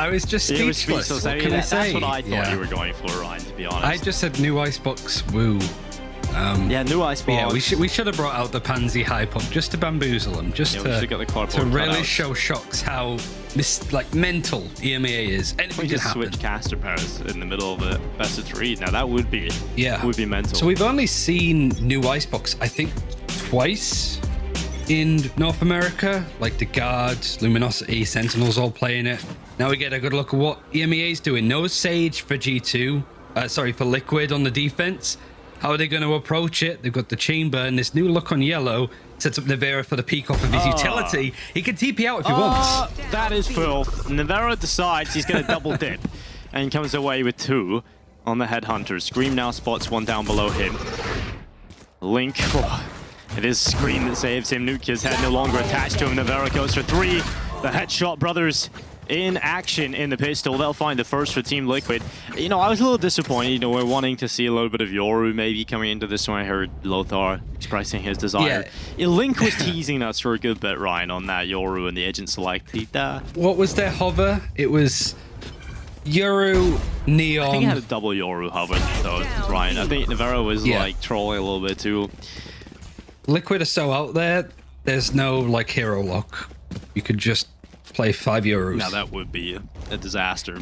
I was just speechless. What can I say? That's what I thought you were going for, Ryan, to be honest. I just said new icebox, woo. Yeah, new icebox. Yeah, we should have brought out the pansy hype up just to bamboozle them, just to really show Shocks how mental EMEA is. Anything can happen. Switch caster pairs in the middle of a best of 3. Now that would be mental. So we've only seen new icebox, I think, twice in North America, like the Guards, Luminosity, Sentinels all playing it. Now we get a good look at what EMEA is doing. No Sage for G2, for Liquid on the defense. How are they going to approach it? They've got the Chamber and this new look on yellow. Sets up Nevera for the peek off of his utility. He can TP out if he wants. That is filth. Nevera decides he's going to double dip and comes away with 2 on the Headhunter. Scream now spots 1 down below him. Link. It is Scream that saves him. Nukia's head no longer attached to him. Nevera goes for 3. The Headshot brothers in action in the pistol. They'll find the first for Team Liquid. You know, I was a little disappointed. We're wanting to see a little bit of Yoru maybe coming into this one. I heard Lothar expressing his desire. Yeah. Link was teasing us for a good bit, Ryan, on that Yoru and the agent select. What was their hover? It was Yoru, Neon. I think he had a double Yoru hover, though, Ryan. I think Nevera was like trolling a little bit too. Liquid are so out there, there's no hero lock. You could just play 5 Euros. Now that would be a disaster.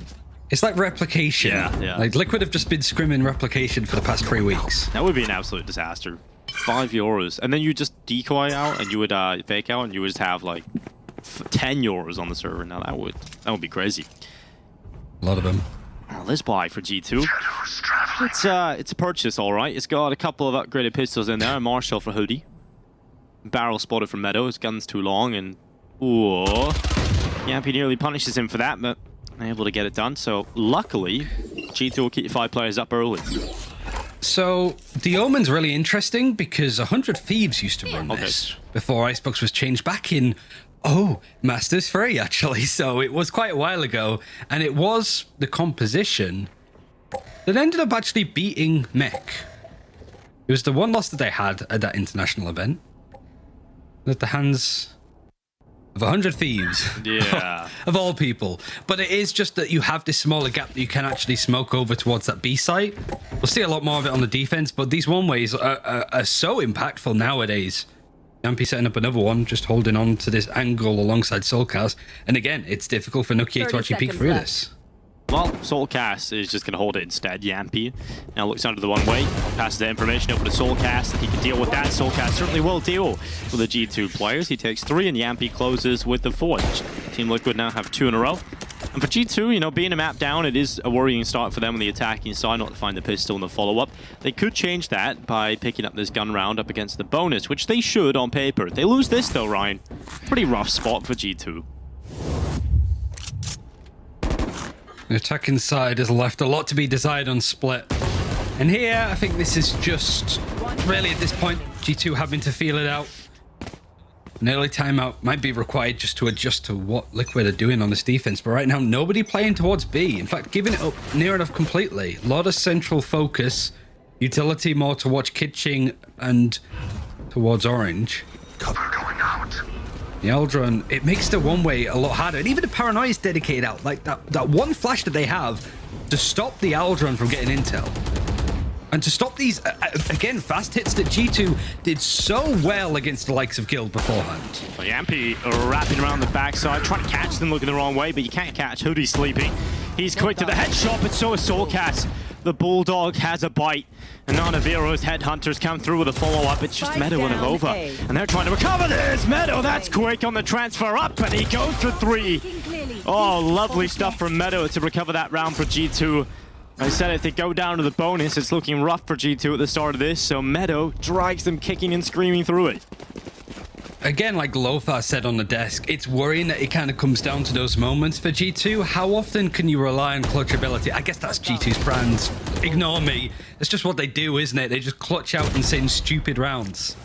It's like replication. Yeah. Like Liquid have just been scrimming replication for the past 3 weeks. That would be an absolute disaster. 5 Euros. And then you just decoy out and you would fake out and you would just have 10 Euros on the server. Now that would be crazy. A lot of them. Let's buy for G2. It's a purchase, all right. It's got a couple of upgraded pistols in there. A Marshall for Hoodie. Barrel spotted from Meadow. His gun's too long and Yampy nearly punishes him for that, but able to get it done. So luckily, G2 will keep 5 players up early. So the Omen's really interesting because 100 Thieves used to run this before Icebox was changed back in Masters 3 actually. So it was quite a while ago, and it was the composition that ended up actually beating Mech. It was the one loss that they had at that international event at the hands of 100 Thieves. Yeah. Of all people. But it is just that you have this smaller gap that you can actually smoke over towards that B site. We'll see a lot more of it on the defense, but these one-ways are so impactful nowadays. Yampy setting up another one, just holding on to this angle alongside Soulcast. And again, it's difficult for Nukia to actually peek through this. Well, Soulcast is just going to hold it instead. Yampy now looks under the one-way, passes the information over to Soulcast. He can deal with that. Soulcast certainly will deal with the G2 players. He takes 3, and Yampy closes with the 4th. Team Liquid now have 2 in a row. And for G2, being a map down, it is a worrying start for them on the attacking side, not to find the pistol in the follow-up. They could change that by picking up this gun round up against the bonus, which they should on paper. They lose this, though, Ryan. Pretty rough spot for G2. The attacking side has left a lot to be desired on split. And here, I think this is just really at this point, G2 having to feel it out. An early timeout might be required just to adjust to what Liquid are doing on this defense. But right now, nobody playing towards B. In fact, giving it up near enough completely. A lot of central focus. Utility more towards Kitching and towards Orange. Cover going out. The Aldron, it makes the one-way a lot harder. And even the Paranoia is dedicated out. Like that one flash that they have to stop the Aldron from getting intel. And to stop these, again, fast hits that G2 did so well against the likes of Guild beforehand. Well, Yampy wrapping around the backside, trying to catch them looking the wrong way, but you can't catch Hoodie sleeping. He's quick to the headshot, but so is Soulcast. The Bulldog has a bite. And now Naviro's Headhunters come through with a follow-up. It's just Meadow and Avova. And they're trying to recover this. Meadow, that's quick on the transfer up, and he goes for 3. Oh, lovely stuff from Meadow to recover that round for G2. I said if they go down to the bonus, it's looking rough for G2 at the start of this, so Meadow drags them kicking and screaming through it. Again, like Lothar said on the desk, it's worrying that it kind of comes down to those moments for G2. How often can you rely on clutch ability? I guess that's G2's brand. Ignore me. It's just what they do, isn't it? They just clutch out and send stupid rounds.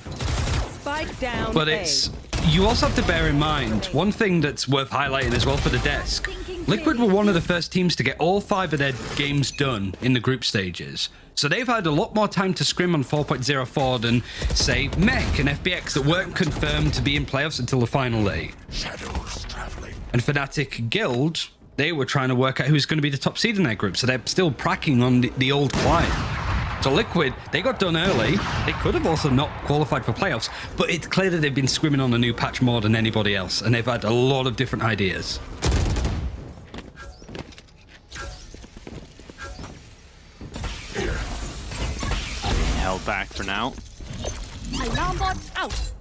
Spike down. But it's... You also have to bear in mind, one thing that's worth highlighting as well for the desk. Liquid were one of the first teams to get all 5 of their games done in the group stages. So they've had a lot more time to scrim on 4.04 than, say, Mech and FBX that weren't confirmed to be in playoffs until the final day. Shadows traveling. And Fnatic Guild, they were trying to work out who's going to be the top seed in their group. So they're still pracking on the old climb. So Liquid, they got done early. They could have also not qualified for playoffs, but it's clear that they've been scrimming on the new patch more than anybody else, and they've had a lot of different ideas. Held back for now. Alarm bot out.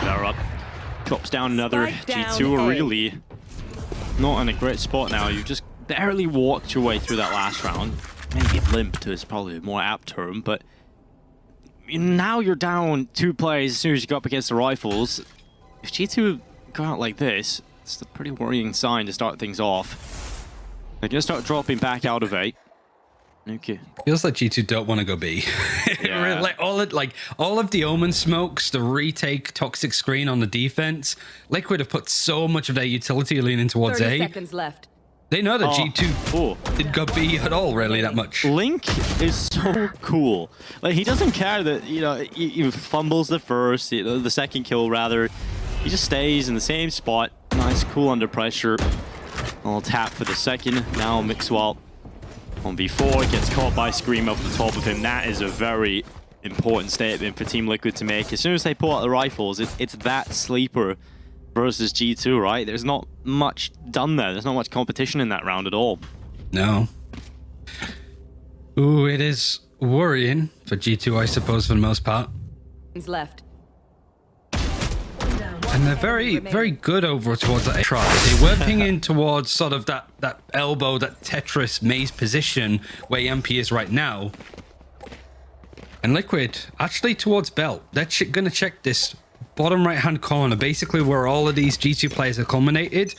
They're up. Drops down another. Spike down G2 A. are really not in a great spot now. You just barely walked your way through that last round. Maybe limped is probably a more apt term, but now you're down 2 players as soon as you go up against the rifles. If G2 go out like this, it's a pretty worrying sign to start things off. They're going to start dropping back out of A. Okay. Feels like G2 don't want to go B. Yeah. all of the Omen smokes, the retake, toxic screen on the defense. Liquid have put so much of their utility leaning towards 30 A. seconds left. They know that G2 didn't go B at all, really, that much. Link is so cool. Like, he doesn't care that, you know, he fumbles the first, you know, the second kill, rather. He just stays in the same spot. Nice, cool under pressure. I'll tap for the second. Now Mixwell on B4 gets caught by Scream up the top of him. That is a very important statement for Team Liquid to make. As soon as they pull out the rifles, it's that sleeper versus G2, right? There's not much done there. There's not much competition in that round at all. No. Ooh, it is worrying for G2, I suppose, for the most part. Left. And they're very good over towards that try. They were pinging towards sort of that elbow, that Tetris maze position where EMP is right now. And Liquid, actually towards Belt. They're going to check this bottom right-hand corner, basically where all of these G2 players are culminated.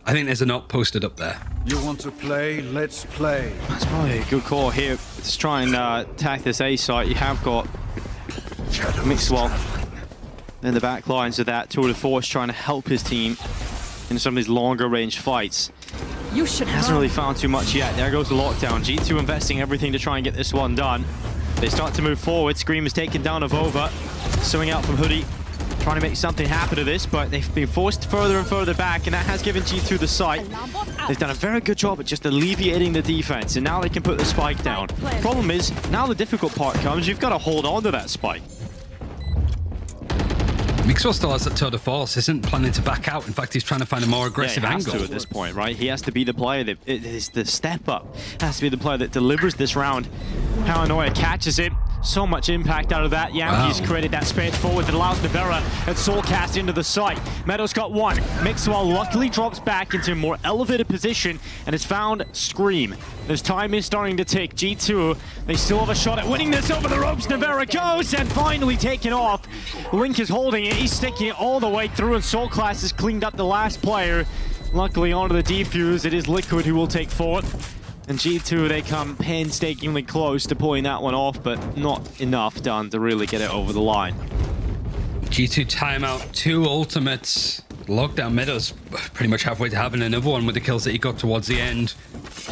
I think there's a note posted up there. You want to play? Let's play. That's probably a good call here. Let's try and attack this A site. You have got Mixwell in the back lines of that. Tour de Force trying to help his team in some of these longer range fights. You should Hasn't really found too much yet. There goes the lockdown. G2 investing everything to try and get this one done. They start to move forward. Scream is taken down of Over. Suing out from Hoodie. Trying to make something happen to this, but they've been forced further and further back, and that has given G2 the site. They've done a very good job at just alleviating the defense, and now they can put the spike down. Problem is, now the difficult part comes. You've got to hold on to that spike. Mixwell still has that tour de force, isn't planning to back out. In fact, he's trying to find a more aggressive he has angle. to at this point, right? He has to be the player that it is the step up. Has to be the player that delivers this round. Paranoia catches him. So much impact out of that. Yankees created that space forward that allows Nevera and Soulcast into the site. Meadows got one. Mixwell luckily drops back into a more elevated position and has found Scream. As time is starting to tick, G2, they still have a shot at winning this over the ropes. Nevera goes and finally taken off. Link is holding it. He's sticking it all the way through, and Soulcast has cleaned up the last player. Luckily onto the defuse, it is Liquid who will take fourth. And G2, they come painstakingly close to pulling that one off, but not enough done to really get it over the line. G2 timeout, 2 ultimates. Lockdown Meadows pretty much halfway to having another one with the kills that he got towards the end.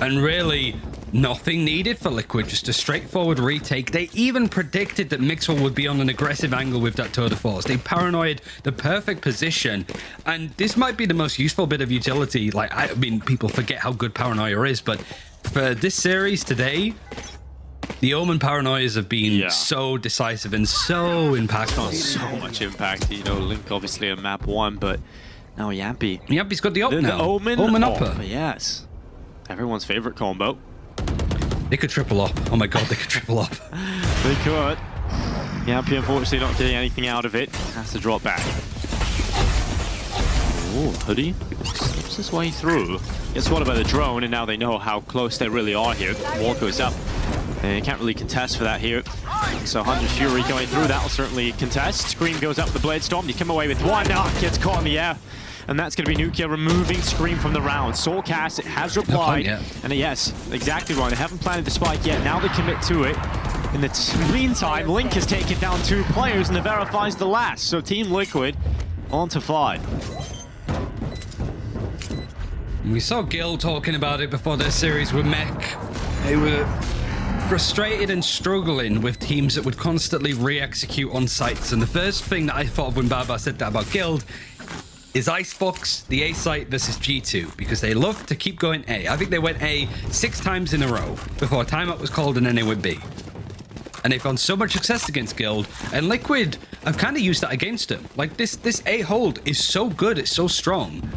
And really, nothing needed for Liquid, just a straightforward retake. They even predicted that Mixwell would be on an aggressive angle with that tour de force. They paranoid the perfect position. And this might be the most useful bit of utility. Like, I mean, people forget how good Paranoia is, but for this series today, the Omen Paranoias have been so decisive and so impactful. So much impact. You know, Link obviously on map 1, but now Yampy. Yampy's got the up now. The Omen upper. Yes. Everyone's favorite combo. They could triple up. Oh my god, they could triple up. They could. Yampy unfortunately not getting anything out of it. Has to drop back. Oh, Hoodie slips his way through. Gets one by the drone, and now they know how close they really are here. Wall goes up. And you can't really contest for that here. So 100 Fury going through, that will certainly contest. Scream goes up the Blade Storm. You come away with one. Gets caught in the air. And that's going to be Nukia removing Scream from the round. Soulcast has replied. And yes, exactly right. They haven't planted the spike yet. Now they commit to it. In the meantime, Link has taken down 2 players, and Nevera finds the last. So Team Liquid on to 5. We saw Gil talking about it before their series with Mech. They were frustrated and struggling with teams that would constantly re-execute on sites. And the first thing that I thought of when Baba said that about Guild is Icebox, the A site versus G2, because they love to keep going A. I think they went A 6 times in a row before timeout was called and then they went B. And they found so much success against Guild, and Liquid, I've kind of used that against them. Like this A hold is so good, it's so strong.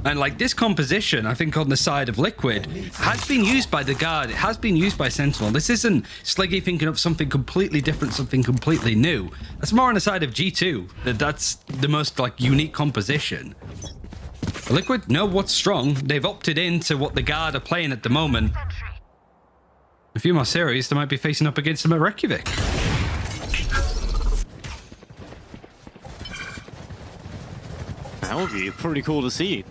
And like this composition, I think on the side of Liquid, has been used by the Guard, it has been used by Sentinel. This isn't Sliggy thinking of something completely different, something completely new. That's more on the side of G2, that's the most like unique composition. But Liquid know what's strong, they've opted into what the Guard are playing at the moment. A few more series, they might be facing up against them at Reykjavik. That would be pretty cool to see.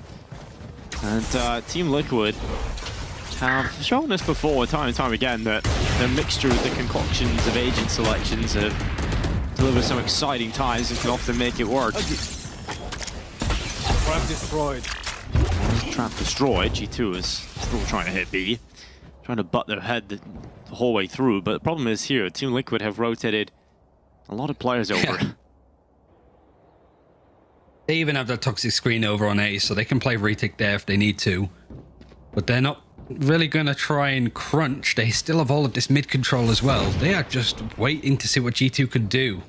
And Team Liquid have shown us before, time and time again, that their mixture of the concoctions of agent selections have delivered some exciting times and can often make it work. Trap destroyed. Trap destroyed. G2 is still trying to hit B. Trying to butt their head the whole way through. But the problem is here, Team Liquid have rotated a lot of players over. They even have that toxic screen over on A, so they can play retake there if they need to. But they're not really going to try and crunch. They still have all of this mid control as well. They are just waiting to see what G2 could do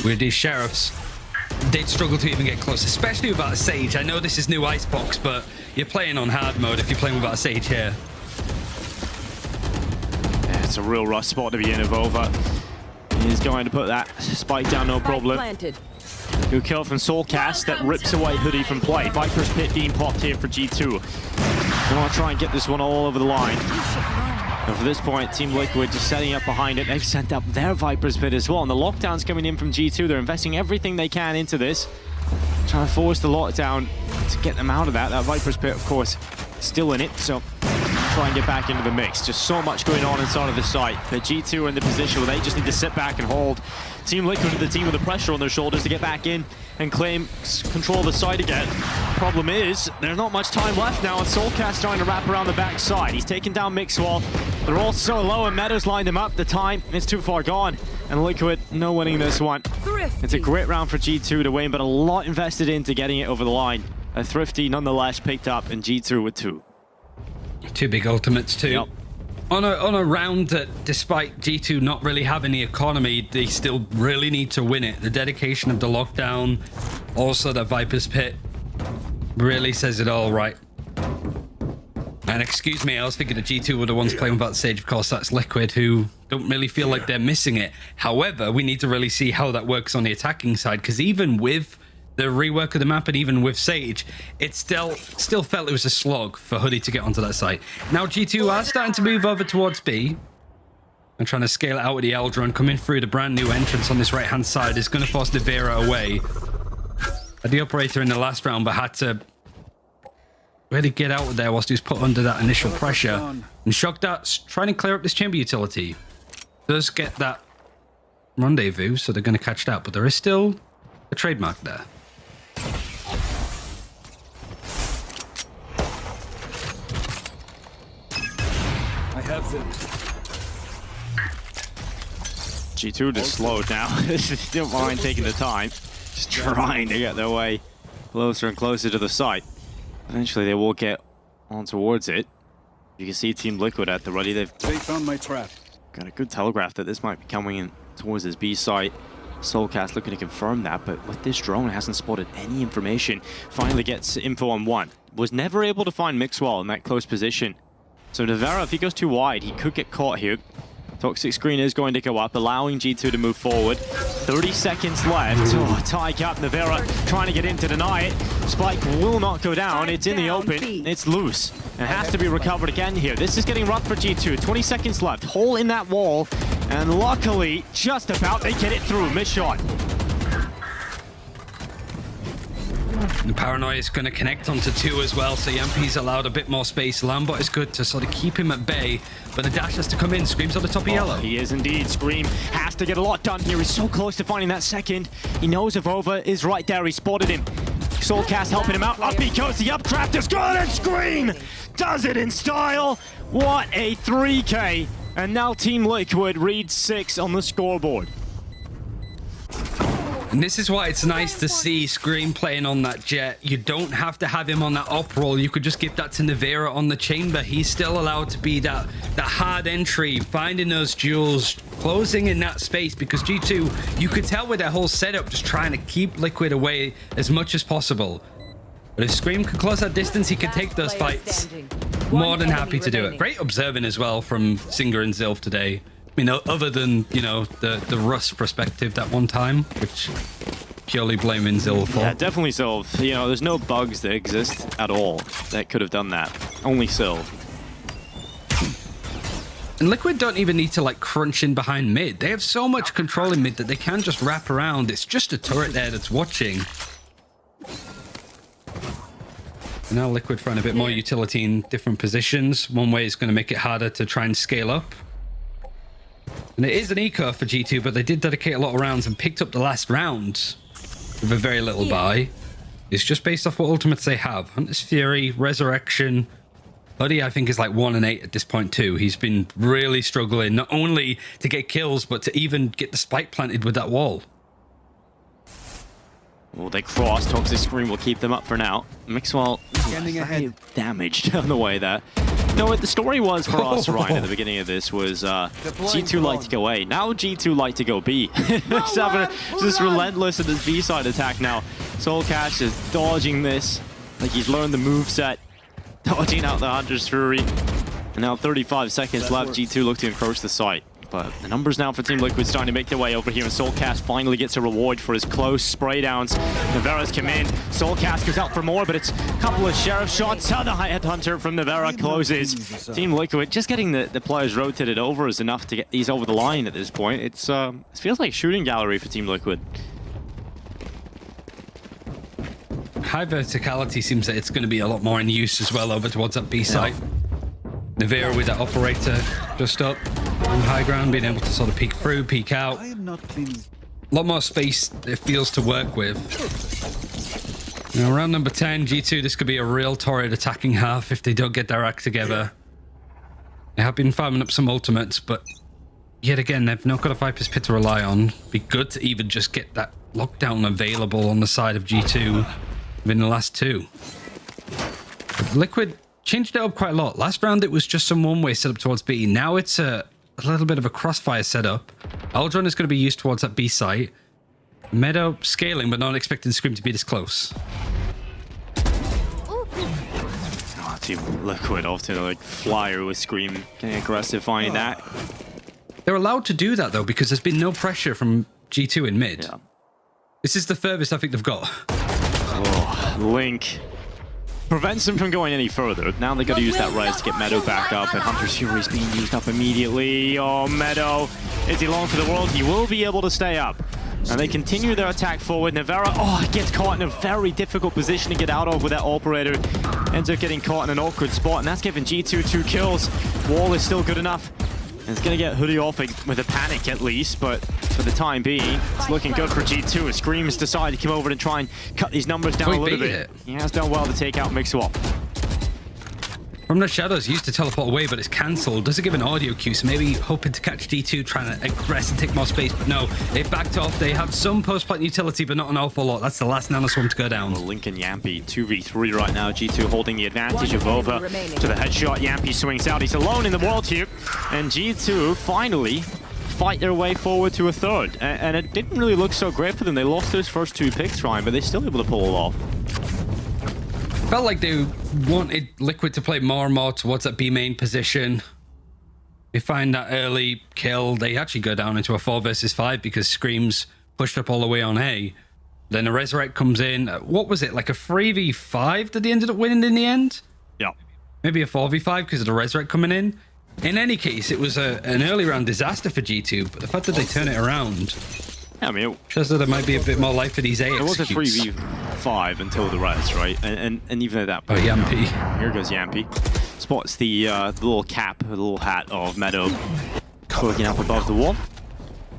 with these Sheriffs. They'd struggle to even get close, especially without a Sage. I know this is new Icebox, but you're playing on hard mode if you're playing without a Sage here. Yeah, it's a real rough spot to be in, Avova. He's going to put that spike down, no problem. Planted. Good kill from Soulcast that rips away Hoodie from play. Viper's Pit being popped here for G2. They want to try and get this one all over the line. And for this point, Team Liquid just setting up behind it. They've sent up their Viper's Pit as well. And the lockdown's coming in from G2. They're investing everything they can into this. Trying to force the lockdown to get them out of that. That Viper's Pit, of course, still in it. So try and get back into the mix. Just so much going on inside of the site. But G2 are in the position where they just need to sit back and hold. Team Liquid are the team with the pressure on their shoulders to get back in and claim control of the site again. Problem is, there's not much time left now, and Soulcast trying to wrap around the backside. He's taken down Mixwell. They're all so low, and Meadows lined him up. The time is too far gone, and Liquid no winning this one. Thrifty. It's a great round for G2 to win, but a lot invested into getting it over the line. A Thrifty nonetheless picked up, and G2 with 2. 2 big ultimates too. Yep. On a round that, despite G2 not really having the economy, they still really need to win it. The dedication of the lockdown, also the Viper's Pit, really says it all right. And excuse me, I was thinking that G2 were the ones playing without Sage. Of course, that's Liquid, who don't really feel like they're missing it. However, we need to really see how that works on the attacking side, because even with the rework of the map and even with Sage, it still felt it was a slog for Hoodie to get onto that site. Now G2 are starting to move over towards B and trying to scale it out with the Eldron. Coming through the brand new entrance on this right hand side is going to force Nevera away. The operator in the last round, but had to really get out of there whilst he was put under that initial pressure. And Shockdart's trying to clear up this chamber utility. Does get that rendezvous, so they're going to catch that, but there is still a trademark there. I have them. G2 just slowed now. They don't mind taking the time. Just trying to get their way closer and closer to the site. Eventually they will get on towards it. You can see Team Liquid at the ready. They've found my trap. got a good telegraph that this might be coming in towards this B site. Soulcast looking to confirm that, but with this drone, hasn't spotted any information. Finally gets info on 1. Was never able to find Mixwell in that close position. So Nevera, if he goes too wide, he could get caught here. Toxic screen is going to go up, allowing G2 to move forward. 30 seconds left. Oh, tie cap. Nevera trying to get in to deny it. Spike will not go down. It's in the open. It's loose. It has to be recovered again here. This is getting rough for G2. 20 seconds left. Hole in that wall. And luckily, just about, they get it through. Missed shot. And Paranoia is going to connect onto 2 as well, so Yampi's allowed a bit more space. Lambot is good to sort of keep him at bay, but the dash has to come in. Scream's on the top of yellow. He is indeed. Scream has to get a lot done here. He's so close to finding that second. He knows Avova is right there. He spotted him. Soulcast helping him out. Up he goes. The updraft is good, and Scream does it in style. What a 3K. And now Team Liquid reads 6 on the scoreboard. And this is why it's nice to see Scream playing on that Jet. You don't have to have him on that op roll. You could just give that to Nevera on the chamber. He's still allowed to be that hard entry, finding those duels, closing in that space, because G2, you could tell with their whole setup, just trying to keep Liquid away as much as possible. But if Scream can close that distance, he can take those fights. More than happy to do it. Great observing as well from Singer and Zilf today. You know, other than, you know, the Rust perspective that one time, which purely blaming Zilf for. Yeah, definitely Sylv. You know, there's no bugs that exist at all that could have done that. Only Sylv. And Liquid don't even need to, like, crunch in behind mid. They have so much control in mid that they can just wrap around. It's just a turret there that's watching. And now Liquid find a bit more utility in different positions. One way is going to make it harder to try and scale up. And it is an eco for G2, but they did dedicate a lot of rounds and picked up the last round with a very little buy. It's just based off what ultimates they have. Hunter's Fury, Resurrection. Buddy, I think, is like 1 and 8 at this point too. He's been really struggling, not only to get kills, but to even get the spike planted with that wall. Well, they cross. Toxic Scream will keep them up for now. Mixwell very damaged on the way there. No, what the story was for us, Ryan, at the beginning of this was G2 like to go A. Now G2 like to go B. Just relentless at this B side attack now. Soulcash is dodging this. Like he's learned the moveset. Dodging out the Hunter's Fury. And now 35 seconds left. G2 look to encroach the site. But the numbers now for Team Liquid starting to make their way over here, and Soulcast finally gets a reward for his close spray downs. Nevera's come in. Soulcast goes out for more, but it's a couple of Sheriff shots. The Headhunter from Nevera closes. Team Liquid just getting the players rotated over is enough to get these over the line at this point. It feels like shooting gallery for Team Liquid. High verticality seems that it's going to be a lot more in use as well over towards that B site. Nevera with that operator just up on high ground, being able to sort of peek through, peek out. A lot more space it feels to work with. Now, round number 10, G2, this could be a real torrid attacking half if they don't get their act together. They have been farming up some ultimates, but yet again, they've not got a Viper's Pit to rely on. Be good to even just get that lockdown available on the side of G2 within the last two. Liquid changed it up quite a lot. Last round, it was just some one-way setup towards B. Now it's a little bit of a crossfire setup. Aldron is going to be used towards that B site. Meadow scaling, but not expecting Scream to be this close. Oh, Team Liquid off to like flyer with Scream getting aggressive, finding that. They're allowed to do that though, because there's been no pressure from G2 in mid. Yeah. This is the furthest I think they've got. Oh, Link prevents them from going any further. Now they got to use that res to get Meadow back up, and Hunter's Fury is being used up immediately. Oh, Meadow, is he long for the world? He will be able to stay up. And they continue their attack forward. Nevera, gets caught in a very difficult position to get out of with that operator. Ends up getting caught in an awkward spot, and that's giving G2 2 kills. Wall is still good enough. And it's going to get Hoodie off with a panic at least, but for the time being, it's looking good for G2 as Scream's decided to come over and try and cut these numbers down a little bit. He has done well to take out Mixwell. From the shadows, used to teleport away, but it's cancelled. Does it give an audio cue? So maybe hoping to catch G2, trying to aggress and take more space, but no, they backed off. They have some post-plant utility, but not an awful lot. That's the last nanoswarm to go down. Link and Yampy 2v3 right now. G2 holding the advantage of over to the headshot. Yampy swings out. He's alone in the world here, and G2 finally fight their way forward to a third. And it didn't really look so great for them. They lost those first two picks, Ryan, but they're still able to pull it off. Felt like they wanted Liquid to play more and more towards that B main position. They find that early kill. They actually go down into a 4 versus 5 because Scream's pushed up all the way on A. Then a Resurrect comes in. What was it? Like a 3v5 that they ended up winning in the end? Yeah. Maybe a 4v5 because of the Resurrect coming in. In any case, it was an early round disaster for G2, but the fact that they turn it around, I mean, shows that there might be a bit more life for these A it was a executes. 3v5 until the res, right? And even at that point, Yampy. Here goes Yampy. Spots the little cap, the little hat of Meadow cooking up above the wall.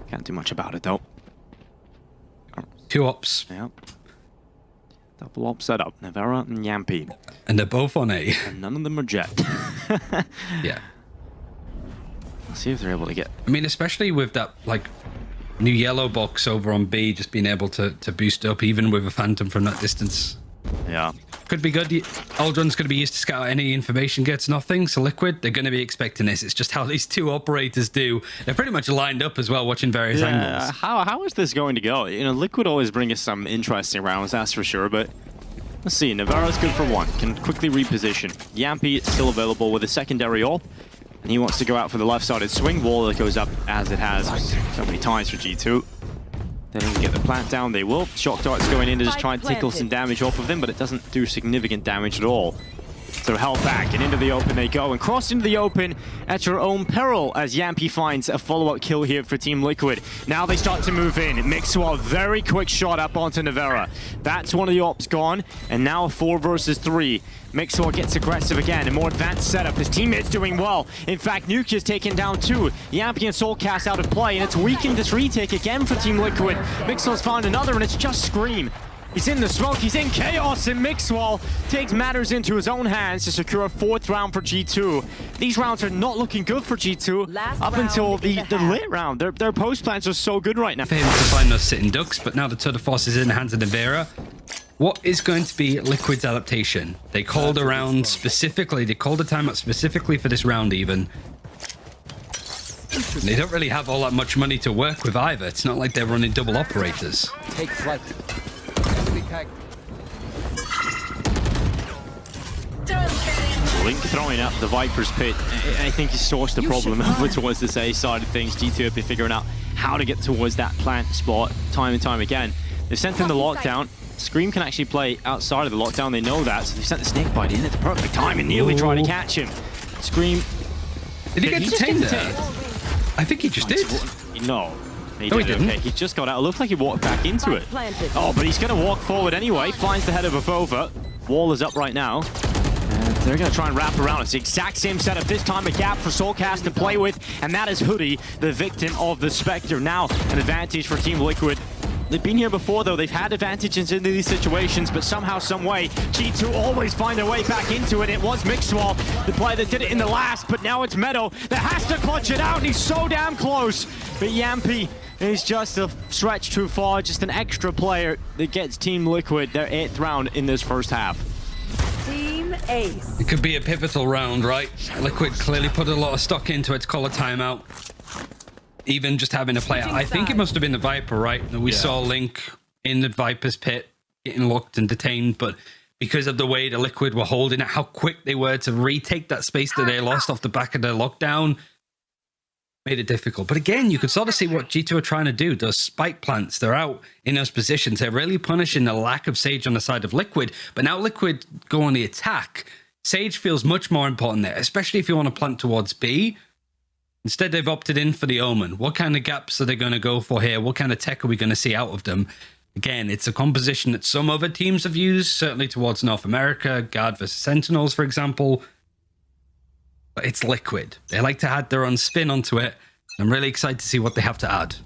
Can't do much about it though. 2 ops. Yep. Double op setup. Nevera and Yampy. And they're both on A. And none of them are Jet. Yeah. Let's see if they're able to get. I mean, especially with that, like, New yellow box over on B, just being able to boost up even with a Phantom from that distance. Yeah. Could be good. Aldrin's going to be used to scout any information, gets nothing. So Liquid, they're going to be expecting this. It's just how these two operators do. They're pretty much lined up as well, watching various angles. How is this going to go? You know, Liquid always bring us some interesting rounds, that's for sure, but let's see. Navarro's good for one. Can quickly reposition. Yampy still available with a secondary ult, and he wants to go out for the left-sided swing wall that goes up as it has so many times for G2. They don't get the plant down, they will. Shock darts going in to just try and tickle some damage off of them, but it doesn't do significant damage at all. So held back, and into the open they go, and crossed into the open at your own peril as Yampy finds a follow-up kill here for Team Liquid. Now they start to move in. Mixwell, very quick shot up onto Navarra. That's one of the ops gone, and now a 4 versus 3. Mixwell gets aggressive again, a more advanced setup. His teammate's doing well. In fact, Nuke is taken down too. Yampy and Soulcast out of play, and it's weakened this retake again for Team Liquid. Mixwell's found another, and it's just Scream. He's in the smoke, he's in chaos, and Mixwell takes matters into his own hands to secure a 4th round for G2. These rounds are not looking good for G2 up until the late round. Their post plans are so good right now. For him to find those sitting ducks, but now the tour de force is in the hands of Navarra. What is going to be Liquid's adaptation? They called a round specifically, they called a timeout specifically for this round even. They don't really have all that much money to work with either. It's not like they're running double operators. Take flight. Link throwing up the Viper's pit. I think he sourced the problem over towards this A side of things. G2 have been figuring out how to get towards that plant spot time and time again. They've sent in the lockdown. Scream can actually play outside of the lockdown. They know that, so they sent the snake bite in at the perfect time and nearly tried to catch him. Scream. Did he get detained there? I think he just did. No. He didn't. Okay, he just got out. It looked like he walked back into it. Oh, but he's going to walk forward anyway. Finds the head of Avova. Wall is up right now. And they're going to try and wrap around. It's the exact same setup. This time a gap for Soulcast to play with. And that is Hoodie, the victim of the Spectre. Now an advantage for Team Liquid. They've been here before, though. They've had advantages in these situations, but somehow, some way, G2 always find their way back into it. It was Mixwell, the player that did it in the last, but now it's Meadow that has to clutch it out, and he's so damn close. But Yampy is just a stretch too far, just an extra player that gets Team Liquid their 8th round in this first half. Team Ace. It could be a pivotal round, right? Liquid clearly put a lot of stock into it to call a timeout. Even just having a player. I think it must have been the Viper, right? We saw Link in the Viper's pit getting locked and detained, but because of the way the Liquid were holding it, how quick they were to retake that space that they lost off the back of their lockdown, made it difficult. But again, you could sort of see what G2 are trying to do. Those spike plants, they're out in those positions. They're really punishing the lack of Sage on the side of Liquid, but now Liquid go on the attack. Sage feels much more important there, especially if you want to plant towards B. Instead, they've opted in for the Omen. What kind of gaps are they going to go for here? What kind of tech are we going to see out of them? Again, it's a composition that some other teams have used, certainly towards North America, Guard versus Sentinels, for example. But it's Liquid. They like to add their own spin onto it. I'm really excited to see what they have to add.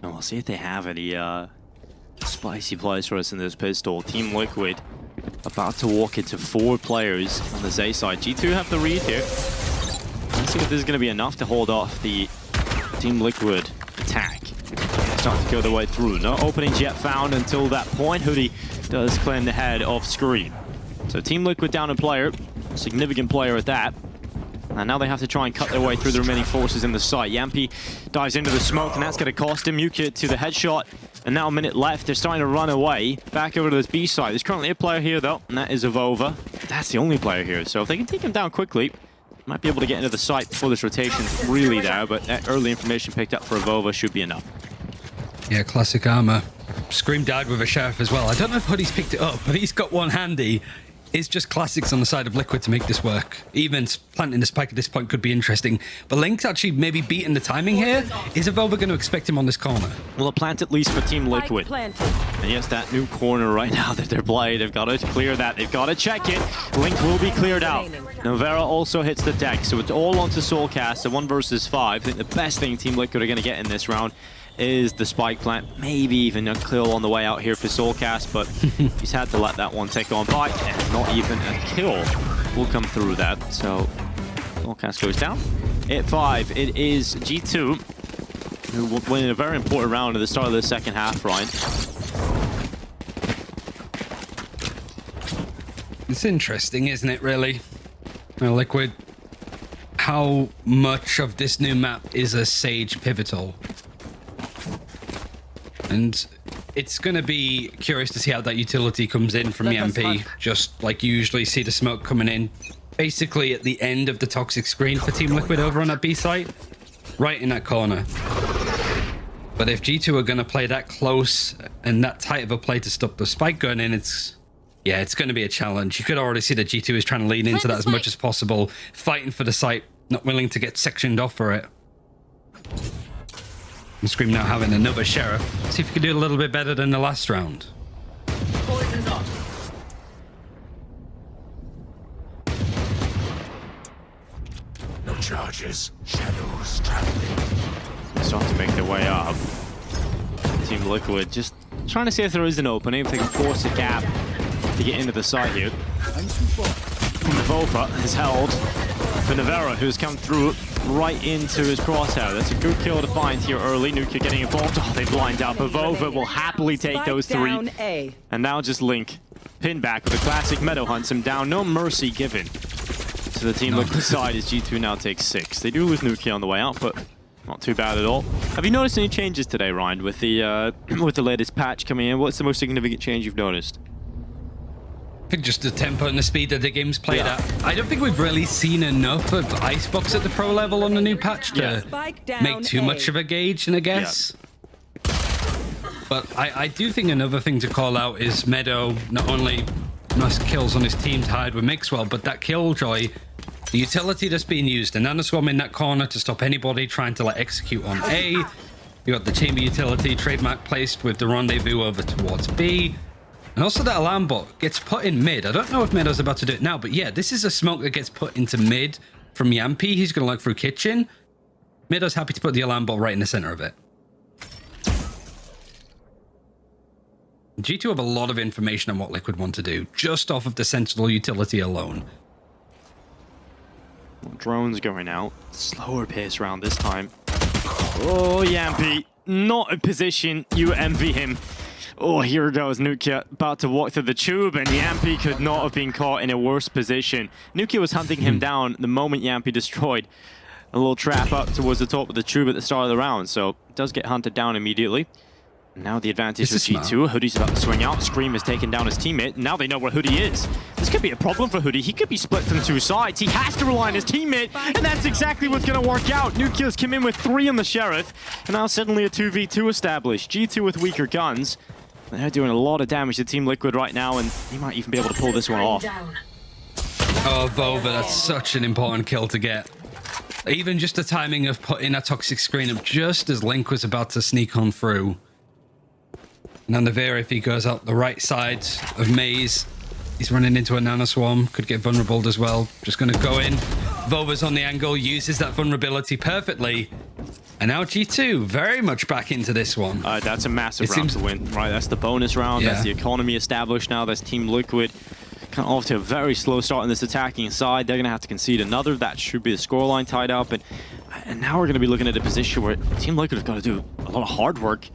We'll see if they have any spicy plays for us in this pistol. Team Liquid about to walk into 4 players on the Zay side. G2 have the read here. Let's see if this is going to be enough to hold off the Team Liquid attack. Start to go their way through. No openings yet found until that point. Hoodie does claim the head of Scream. So Team Liquid down a player, significant player at that. And now they have to try and cut their way through the remaining forces in the site. Yampy dives into the smoke, and that's going to cost him. Yuki to the headshot. And now a minute left. They're starting to run away back over to this B side. There's currently a player here, though, and that is Avova. That's the only player here. So if they can take him down quickly, might be able to get into the site before this rotation's really there. But that early information picked up for Avova should be enough. Yeah, classic armor. Scream died with a sheriff as well. I don't know if Hoodie's picked it up, but he's got one handy. It's just classics on the side of Liquid to make this work. Even planting the spike at this point could be interesting. But Link's actually maybe beating the timing here. Is Avova going to expect him on this corner? Well, a plant at least for Team Liquid. And yes, that new corner right now that they're playing, they've got to clear that. They've got to check it. Link will be cleared out. Navarra also hits the deck, so it's all onto Soulcast, so 1 versus 5. I think the best thing Team Liquid are going to get in this round is the spike plant. Maybe even a kill on the way out here for Soulcast, but he's had to let that one take on by, and not even a kill will come through that. So Forecast goes down. At 5, it is G2, who will win a very important round at the start of the second half, Ryan. It's interesting, isn't it, really? Well, Liquid, how much of this new map is a Sage pivotal? And it's going to be curious to see how that utility comes in from EMP. Just like you usually see the smoke coming in basically at the end of the toxic screen for Team Liquid over on that B site, right in that corner. But if G2 are going to play that close and that tight of a play to stop the spike going in, it's going to be a challenge. You could already see that G2 is trying to lean into that as much as possible, fighting for the site, not willing to get sectioned off for it. And Scream now having another Sheriff. See if we can do a little bit better than the last round. Poison's off. No charges. Shadows traveling. They start to make their way up. Team Liquid just trying to see if there is an opening, if they can force a gap to get into the site here. Vova is held for Nevera, who's come through right into his crosshair. That's a good kill to find here early. Nuka getting involved. Oh, they blind out. But Vova will happily take those 3. And now just Link. Pin back with a classic Meadow hunts him down. No mercy given to the Team Liquid side as G2 now takes 6. They do lose Nuki on the way out, but not too bad at all. Have you noticed any changes today, Ryan, with the latest patch coming in? What's the most significant change you've noticed? I think just the tempo and the speed that the game's played at. I don't think we've really seen enough of Icebox at the pro level on the new patch to make too much of a gauge, and I guess. But I do think another thing to call out is Meadow not only nice kills on his team tied with Mixwell, but that Killjoy, the utility that's being used, and Nanoswarm in that corner to stop anybody trying to execute on A. You got the chamber utility trademark placed with the rendezvous over towards B. And also that alarm bot gets put in mid. I don't know if Meadow's about to do it now, but yeah, this is a smoke that gets put into mid from Yampy. He's going to look through kitchen. Meadow's happy to put the alarm bot right in the center of it. G2 have a lot of information on what Liquid want to do, just off of the Sentinel utility alone. Drones going out. Slower pace round this time. Oh, Yampy. Not a position you envy him. Oh, here goes Nukia, about to walk through the tube, and Yampy could not have been caught in a worse position. Nukia was hunting him down the moment Yampy destroyed a little trap up towards the top of the tube at the start of the round, so does get hunted down immediately. Now the advantage for G2. Hoodie's about to swing out. Scream has taken down his teammate. Now they know where Hoodie is. This could be a problem for Hoodie. He could be split from 2 sides. He has to rely on his teammate, and that's exactly what's going to work out. Nukia's come in with 3 on the Sheriff, and now suddenly a 2v2 established. G2 with weaker guns. They're doing a lot of damage to Team Liquid right now, and he might even be able to pull this one off. Oh, Vova, that's such an important kill to get. Even just the timing of putting a toxic screen up just as Link was about to sneak on through. Now Nevera, if he goes out the right side of Maze, he's running into a Nanoswarm, could get vulnerable as well. Just going to go in. Vova's on the angle, uses that vulnerability perfectly. And now G2 very much back into this one. That's a massive round to win, right? That's the bonus round. That's the economy established now. That's Team Liquid kind of off to a very slow start on this attacking side. They're going to have to concede another. That should be the scoreline tied up. And now we're going to be looking at a position where Team Liquid have got to do a lot of hard work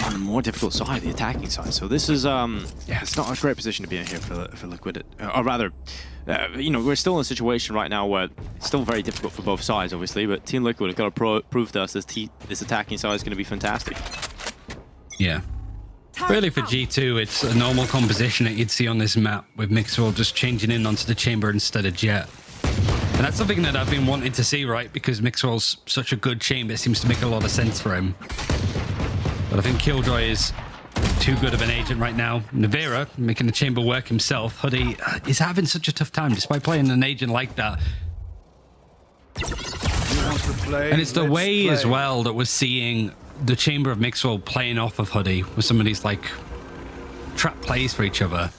on the more difficult side, the attacking side. So this is, it's not a great position to be in here for Liquid. Or rather, you know, we're still in a situation right now where it's still very difficult for both sides, obviously, but Team Liquid have got to prove to us this attacking side is going to be fantastic. Yeah. Really, for G2, it's a normal composition that you'd see on this map, with Mixwell just changing in onto the chamber instead of Jet. And that's something that I've been wanting to see, right? Because Mixwell's such a good chamber, it seems to make a lot of sense for him. But I think Killjoy is too good of an agent right now. Nevera making the chamber work himself. Hoodie is having such a tough time despite playing an agent like that. And it's the way as well that we're seeing the chamber of Mixwell playing off of Hoodie with some of these trap plays for each other.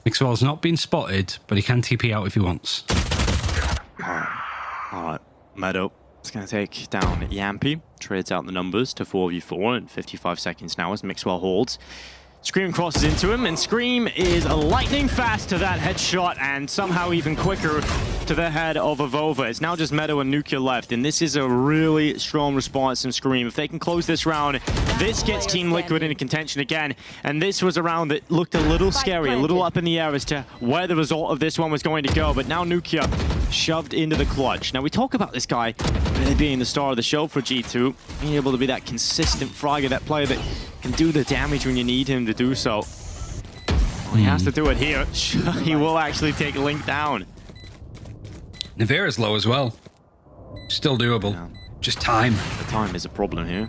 Mixwell's not been spotted, but he can TP out if he wants. Alright, Meadow is going to take down Yampy. Trades out the numbers to 4v4 in 55 seconds now as Mixwell holds. Scream crosses into him, and Scream is lightning fast to that headshot, and somehow even quicker to the head of Avova. It's now just Meadow and Nukia left, and this is a really strong response from Scream. If they can close this round, this gets Team Liquid into contention again, and this was a round that looked a little scary, a little up in the air as to where the result of this one was going to go, but now Nukia shoved into the clutch. Now we talk about this guy really being the star of the show for G2, being able to be that consistent fragger, that player that can do the damage when you need him to do so. Well, he has to do it here. He will actually take Link down. Nevera's low as well. Still doable. Yeah. Just time. The time is a problem here.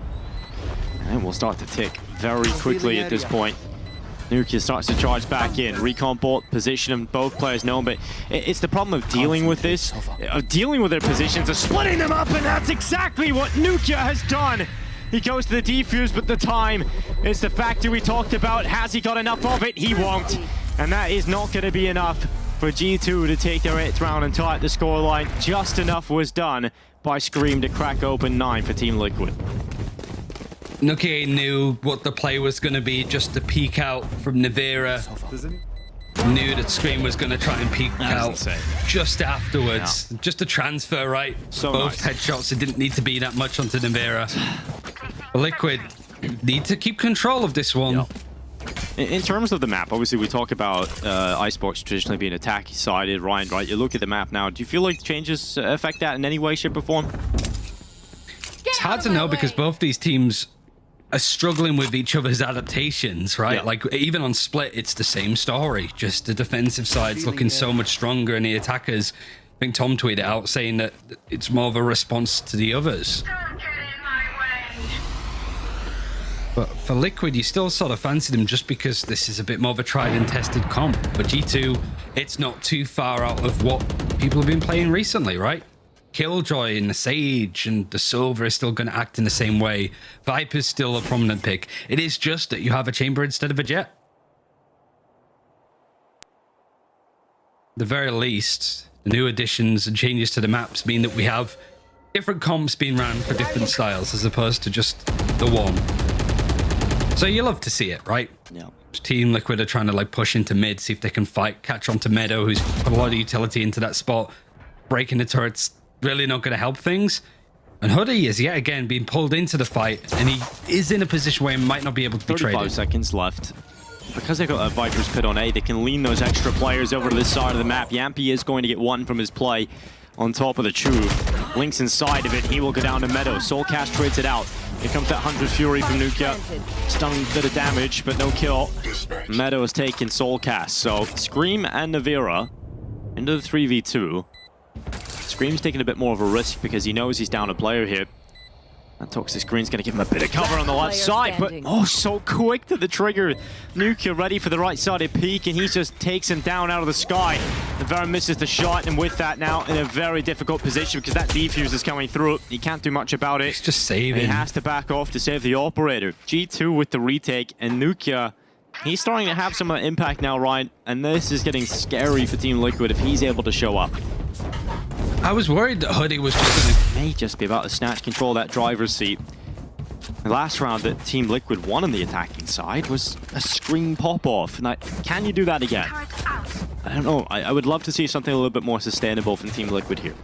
And we'll start to tick very quickly at this point. Nukia starts to charge back in. Recon bot position and both players know, but it's the problem of dealing with this, of dealing with their positions, of splitting them up, and that's exactly what Nukia has done. He goes to the defuse, but the time is the factor we talked about. Has he got enough of it? He won't. And that is not going to be enough for G2 to take their 8th round and tie at the scoreline. Just enough was done by Scream to crack open 9 for Team Liquid. Nukia knew what the play was going to be, just to peek out from Nevera. Knew that Scream was going to try and peek out just afterwards. Yeah. Just a transfer, right? So both nice. headshots, it didn't need to be that much onto Nevera. Liquid need to keep control of this one. Yep. In terms of the map, obviously we talk about Esports traditionally being attack-sided. Ryan, right? You look at the map now. Do you feel like changes affect that in any way, shape, or form? It's hard to know because both these teams are struggling with each other's adaptations, right? Yeah. Like even on Split, it's the same story. Just the defensive side's looking so much stronger, and the attackers. I think Tom tweeted out saying that it's more of a response to the others. But for Liquid, you still sort of fancy them just because this is a bit more of a tried and tested comp. But G2, it's not too far out of what people have been playing recently, right? Killjoy and the Sage and the Silver is still going to act in the same way. Viper's still a prominent pick. It is just that you have a Chamber instead of a Jet. At the very least, the new additions and changes to the maps mean that we have different comps being ran for different styles as opposed to just the one. So you love to see it, right? Yeah. Team Liquid are trying to like push into mid, see if they can fight, catch on to Meadow, who's put a lot of utility into that spot. Breaking the turret's really not going to help things. And Hoodie is yet again being pulled into the fight, and he is in a position where he might not be able to be 35 traded. seconds left. Because they've got a Viper's pit on A, they can lean those extra players over to this side of the map. Yampy is going to get one from his play on top of the Chew. Link's inside of it. He will go down to Meadow. Soulcast trades it out. Here comes that 100 Fury from Nukia. Stunning bit of damage, but no kill. Meadow has taken Soulcast. So Scream and Nevera into the 3v2. Scream's taking a bit more of a risk because he knows he's down a player here. That Toxic Screen's going to give him a bit of cover on the left side, but oh, so quick to the trigger. Nukia ready for the right-sided peek, and he just takes him down out of the sky. Nevera misses the shot, and with that now in a very difficult position because that defuse is coming through. He can't do much about it. He's just saving. He has to back off to save the operator. G2 with the retake, and Nukia, he's starting to have some impact now, Ryan, and this is getting scary for Team Liquid if he's able to show up. I was worried that Hoodie was just going to... May just be about to snatch control of that driver's seat. The last round that Team Liquid won on the attacking side was a Scream pop-off. Now, can you do that again? I don't know. I would love to see something a little bit more sustainable from Team Liquid here.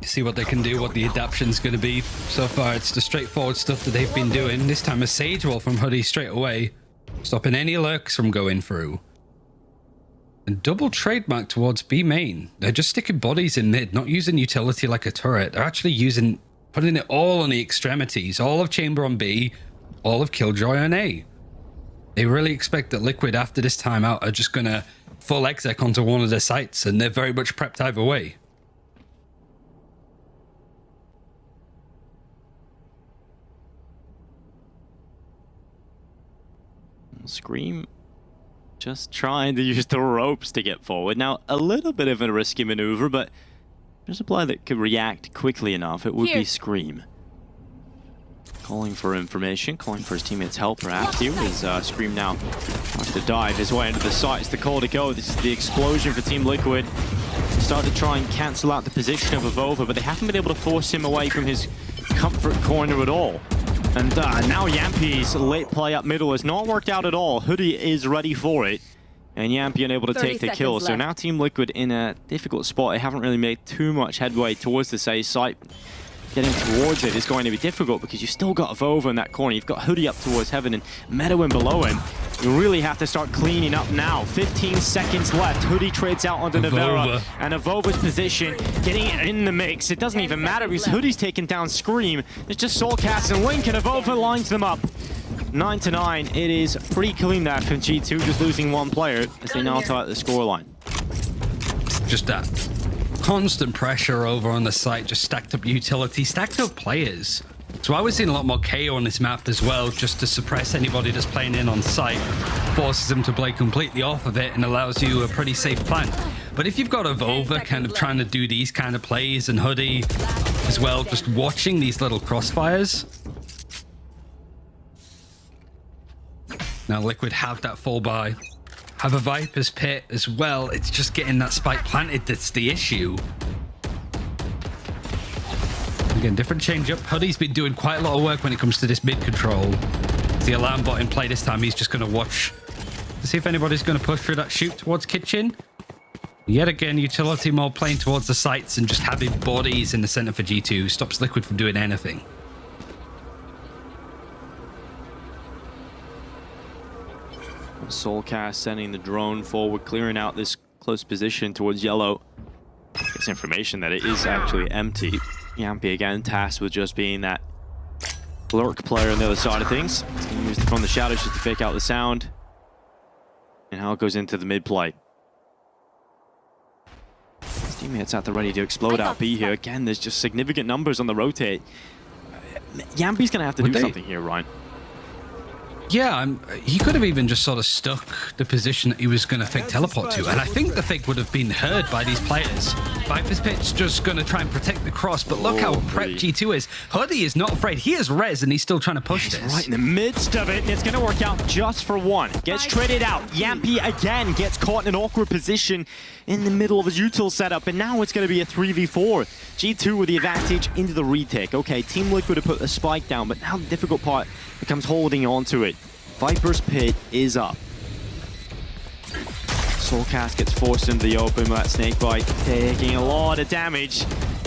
See what they can do, what the adaption's going to be. So far, it's the straightforward stuff that they've been doing. This time, a Sage Wall from Hoodie straight away, stopping any lurks from going through. And double trademark towards B main. They're just sticking bodies in mid, not using utility like a turret. They're actually putting it all on the extremities. All of Chamber on B, all of Killjoy on A. They really expect that Liquid, after this timeout, are just going to full exec onto one of their sites, and they're very much prepped either way. Scream just trying to use the ropes to get forward. Now, a little bit of a risky maneuver, but there's a player that could react quickly enough. It would be Scream. Calling for information, calling for his teammates' help, perhaps. Here is Scream now trying to dive his way into the site. It's the call to go. This is the explosion for Team Liquid. Start to try and cancel out the position of Avova, but they haven't been able to force him away from his comfort corner at all. And now Yampy's late play up middle has not worked out at all. Hoodie is ready for it. And Yampy unable to 30 take the seconds kill. So left. now Team Liquid in a difficult spot. They haven't really made too much headway towards the A site. Getting towards it is going to be difficult because you've still got Vova in that corner. You've got Hoodie up towards Heaven and Meadowin below him. You really have to start cleaning up now. 15 seconds left. Hoodie trades out onto Navera. And Avova's position getting in the mix. It doesn't even matter because Hoodie's taking down Scream. It's just Soulcast and Link, and Avova lines them up. 9-9. It is pretty clean there from G2, just losing one player as they now tie at the scoreline. Just that constant pressure over on the site, just stacked up utility, stacked up players. So I was seeing a lot more KO on this map as well, just to suppress anybody that's playing in on site, forces them to play completely off of it and allows you a pretty safe plan. But if you've got a Vova kind of trying to do these kind of plays and Hoodie as well, just watching these little crossfires. Now Liquid have that full buy, have a Viper's Pit as well. It's just getting that spike planted that's the issue. Again, different change-up. Hoodie's been doing quite a lot of work when it comes to this mid control. The alarm bot in play this time. He's just going to watch to see if anybody's going to push through that shoot towards kitchen. Yet again, utility more playing towards the sites and just having bodies in the center for G2 stops Liquid from doing anything. Soulcast sending the drone forward, clearing out this close position towards yellow. Gets information that it is actually empty. Yampy again tasked with just being that lurk player on the other side of things. He's going to use from the shadows just to fake out the sound. And how it goes into the mid play. His teammates at the ready to explode out B here. Again, there's just significant numbers on the rotate. Yampy's going to have to do something here, Ryan. Yeah, he could have even just sort of stuck the position that he was going to fake teleport to, and I think the fake would have been heard by these players. Viper's Pit's just going to try and protect the cross, but look how prepped G2 is. Hoodie is not afraid. He has res, and he's still trying to push this. Right in the midst of it, and it's going to work out just for one. Gets traded out. Yampy again gets caught in an awkward position in the middle of his util setup, and now it's going to be a 3v4. G2 with the advantage into the retake. Okay, Team Liquid have put the spike down, but now the difficult part becomes holding on to it. Viper's Pit is up. Soulcast gets forced into the open with that snakebite, taking a lot of damage.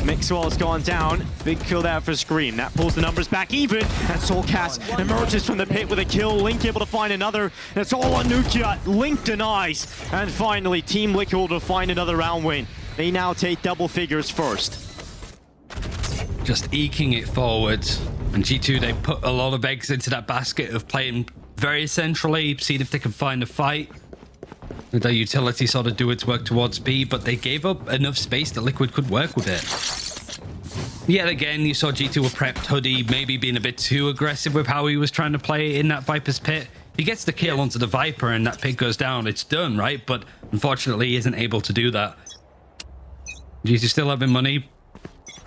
Mixwell's gone down. Big kill there for Scream. That pulls the numbers back even. And Soulcast emerges from the pit with a kill. Link able to find another. And it's all on Nukia. Link denies. And finally, Team Liquid will find another round win. They now take double figures first. Just eking it forward. And G2, they put a lot of eggs into that basket of playing very centrally, seeing if they can find a fight. Their utility sort of do its work towards B, but they gave up enough space that Liquid could work with it. Yet again, you saw G2 were prepped. Hoodie maybe being a bit too aggressive with how he was trying to play in that Viper's Pit. He gets the kill onto the Viper and that pit goes down. It's done, right? But unfortunately, he isn't able to do that. G2 still having money.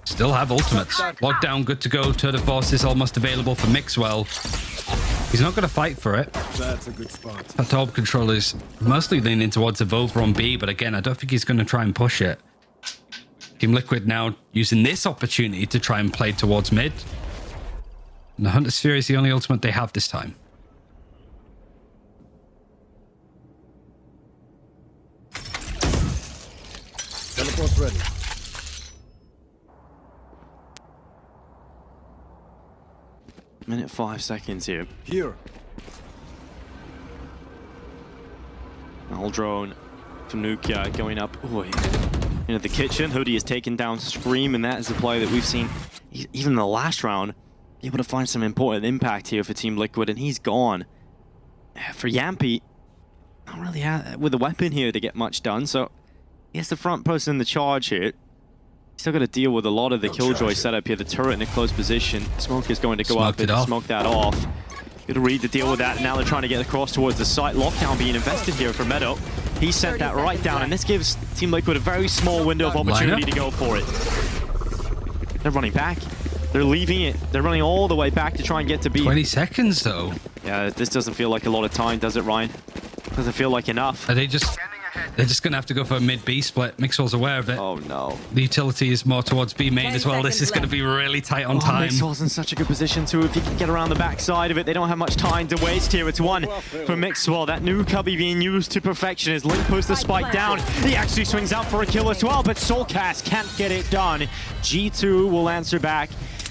Still have ultimates. Lockdown, good to go. Turtle Force is almost available for Mixwell. He's not going to fight for it. That's a good spot. That top control is mostly leaning towards a Vova on B, but again, I don't think he's going to try and push it. Team Liquid now using this opportunity to try and play towards mid. And the Hunter Sphere is the only ultimate they have this time. Teleport's ready. Minute 5 seconds here. Here. All drone from Nukia going up into the kitchen. Hoodie has taken down Scream, and that is the play that we've seen even in the last round. Able to find some important impact here for Team Liquid, and he's gone. For Yampy, not really with a weapon here to get much done, so he's the front person in the charge here. Still got to deal with a lot of the Killjoy setup here. The turret in a close position. Smoke is going to go up and smoke that off. Good read to deal with that. Now they're trying to get across towards the site. Lockdown being invested here for Meadow. He sent that right down, and this gives Team Liquid a very small window of opportunity to go for it. They're running back. They're leaving it. They're running all the way back to try and get to B. 20 seconds, though. Yeah, this doesn't feel like a lot of time, does it, Ryan? Doesn't feel like enough. Are they just They're just going to have to go for a mid-B split. Mixwell's aware of it. Oh, no. The utility is more towards B main 10 as well. This is going to be really tight on time. Mixwell's in such a good position too. If he can get around the backside of it, they don't have much time to waste here. It's one for Mixwell. That new cubby being used to perfection as Link puts the spike down. He actually swings out for a kill as well, but Soulcast can't get it done. G2 will answer back.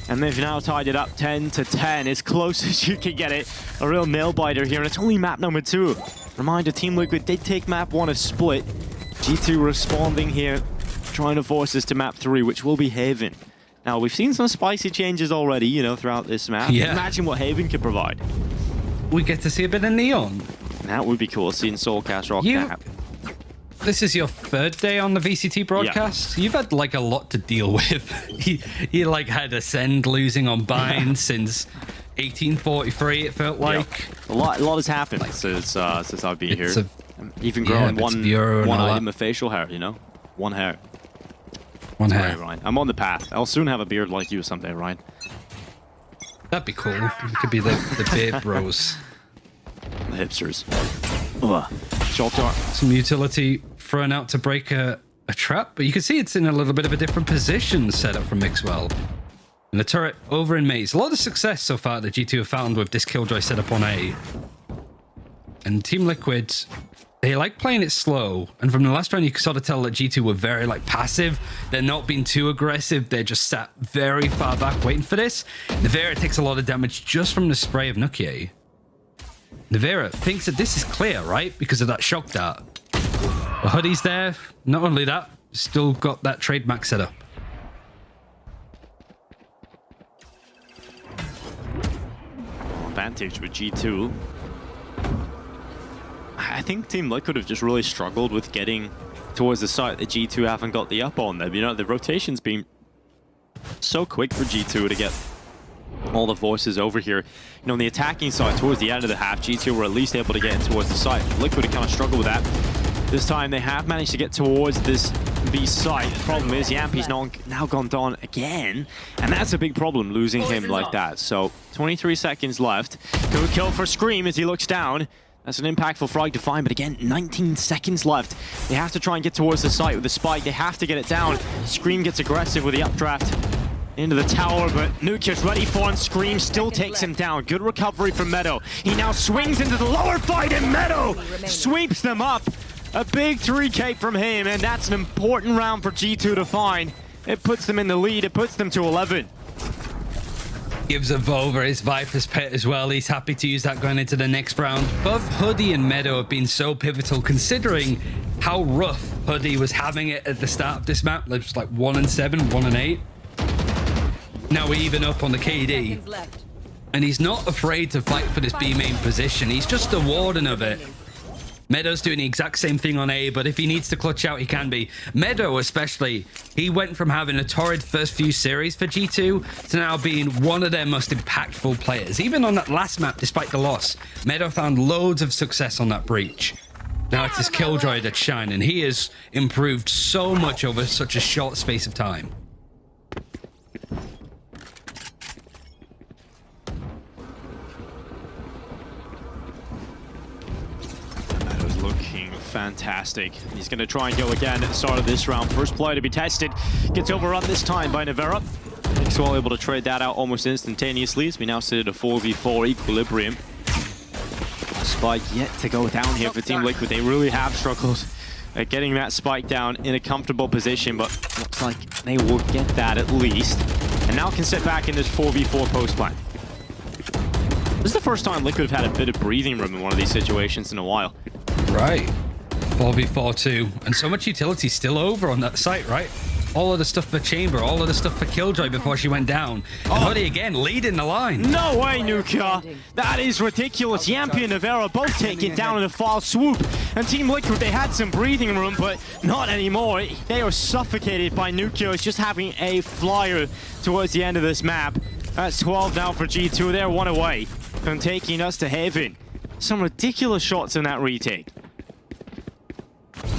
And they've now tied it up 10-10, as close as you can get it. A real nail-biter here, and it's only map number 2. Reminder, Team Liquid did take map 1 a split. G2 responding here, trying to force us to map 3, which will be Haven. Now, we've seen some spicy changes already, you know, throughout this map. Yeah. Imagine what Haven could provide. We get to see a bit of Neon. That would be cool, seeing Soulcast rock that. This is your 3rd day on the VCT broadcast. Yeah. You've had like a lot to deal with. you like had Ascend losing on Bind since 1843. It felt like a lot has happened since I've been here. Even growing one item of facial hair, you know, one hair. One hair. Right, Ryan. I'm on the path. I'll soon have a beard like you someday, Ryan. That'd be cool. You could be the beard bros. The hipsters. Short arm. Some utility thrown out to break a trap, but you can see it's in a little bit of a different position set up from Mixwell. And the turret over in maze. A lot of success so far that G2 have found with this Killjoy setup on A. And Team Liquid, they like playing it slow. And from the last round, you could sort of tell that G2 were very like passive. They're not being too aggressive. They're just sat very far back waiting for this. Nevera takes a lot of damage just from the spray of Nukier. Nevera thinks that this is clear, right? Because of that shock dart. The Hoodie's there. Not only that, still got that trademark set up. Advantage with G2. I think Team Liquid have just really struggled with getting towards the site that G2 haven't got the up on them. You know, the rotation's been so quick for G2 to get all the voices over here. You know, on the attacking side, towards the end of the half, G2 were at least able to get in towards the site. Liquid have kind of struggled with that. This time they have managed to get towards this B site. The problem is Yampi's now gone down again, and that's a big problem, losing him like that. So 23 seconds left. Good kill for Scream as he looks down. That's an impactful frag to find, but again, 19 seconds left. They have to try and get towards the site with the spike. They have to get it down. Scream gets aggressive with the updraft into the tower, but Nukier's ready for him. Scream still takes him down. Good recovery from Meadow. He now swings into the lower fight, and Meadow sweeps them up. A big 3K from him, and that's an important round for G2 to find. It puts them in the lead. It puts them to 11. Gives a Volver his Viper's Pit as well. He's happy to use that going into the next round. Both Hoodie and Meadow have been so pivotal, considering how rough Hoodie was having it at the start of this map. It was like 1-7, 1-8. Now we're even up on the KD. And he's not afraid to fight for this B main position. He's just a warden of it. Meadow's doing the exact same thing on A, but if he needs to clutch out, he can be. Meadow especially, he went from having a torrid first few series for G2 to now being one of their most impactful players. Even on that last map, despite the loss, Meadow found loads of success on that breach. Now it's his Killjoy that's shining. He has improved so much over such a short space of time. Looking fantastic. He's going to try and go again at the start of this round. First player to be tested. Gets overrun this time by Nevera. Mixwell able to trade that out almost instantaneously as we now sit at a 4v4 equilibrium. Spike yet to go down here for Team Liquid. They really have struggled at getting that spike down in a comfortable position, but looks like they will get that at least. And now can sit back in this 4v4 post plan. This is the first time Liquid have had a bit of breathing room in one of these situations in a while. Right. 4v4 too. And so much utility still over on that site, right? All of the stuff for Chamber, all of the stuff for Killjoy before she went down. And Hoodie again leading the line. No way, Nuka. That is ridiculous. Yampi and Nevera both taken down in a foul swoop. And Team Liquid, they had some breathing room, but not anymore. They are suffocated by Nuka. It's just having a flyer towards the end of this map. That's 12 now for G2. They're one away from taking us to Haven. Some ridiculous shots in that retake.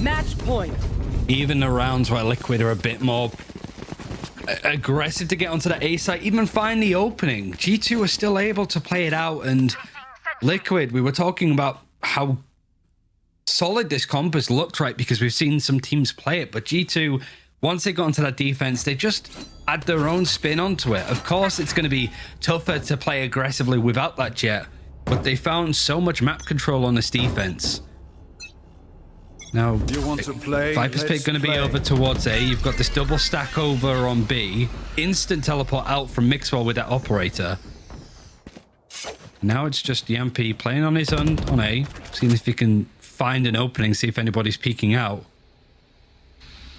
Match point. Even the rounds where Liquid are a bit more aggressive to get onto the A site, even find the opening, G2 are still able to play it out. And Liquid, we were talking about how solid this comp has looked, right? Because we've seen some teams play it, but G2, once they got into that defense, they just add their own spin onto it. Of course, it's going to be tougher to play aggressively without that jet, but they found so much map control on this defense. Now, You want to play? Viper's Pit going to be over towards A. You've got this double stack over on B. Instant teleport out from Mixwell with that operator. Now it's just Yampy playing on his own on A, seeing if he can find an opening, see if anybody's peeking out.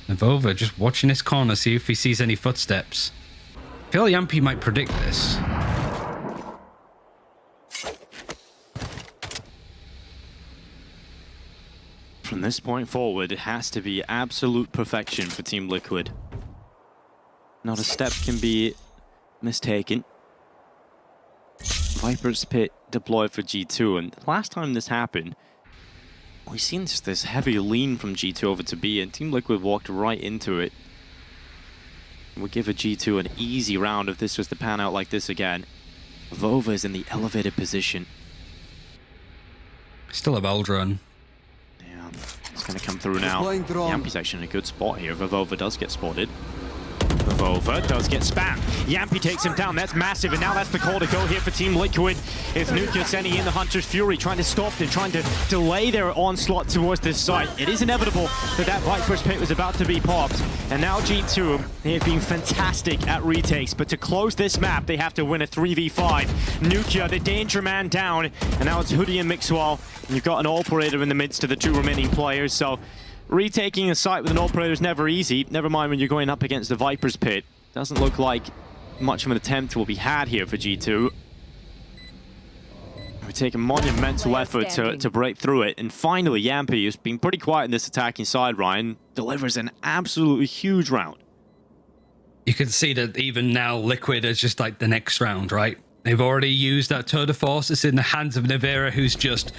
Navova just watching his corner, see if he sees any footsteps. I feel Yampy might predict this. From this point forward, it has to be absolute perfection for Team Liquid. Not a step can be mistaken. Viper's Pit deployed for G2, and last time this happened, we've seen just this heavy lean from G2 over to B, and Team Liquid walked right into it. We'll give a G2 an easy round if this was to pan out like this again. Vova is in the elevated position. Still a Valdron. Yeah, it's going to come through now. Yampy's actually in a good spot here. Vova does get spotted. Vova does get spammed. Yampy takes him down. That's massive, and now that's the call to go here for Team Liquid. It's Nukia sending in the Hunter's Fury, trying to stop them, trying to delay their onslaught towards this site. It is inevitable that Viper's Pit was about to be popped. And now G2, they have been fantastic at retakes, but to close this map, they have to win a 3v5. Nukia, the danger man, down, and now it's Hoodie and Mixwell. And you've got an operator in the midst of the two remaining players, so retaking a site with an operator is never easy, never mind when you're going up against the Viper's Pit. Doesn't look like much of an attempt will be had here for G2. We take a monumental effort to break through it, and finally Yampy, who's been pretty quiet in this attacking side, Ryan, delivers an absolutely huge round. You can see that even now Liquid is just like the next round, right? They've already used that tour de force. It's in the hands of Nevera, who's just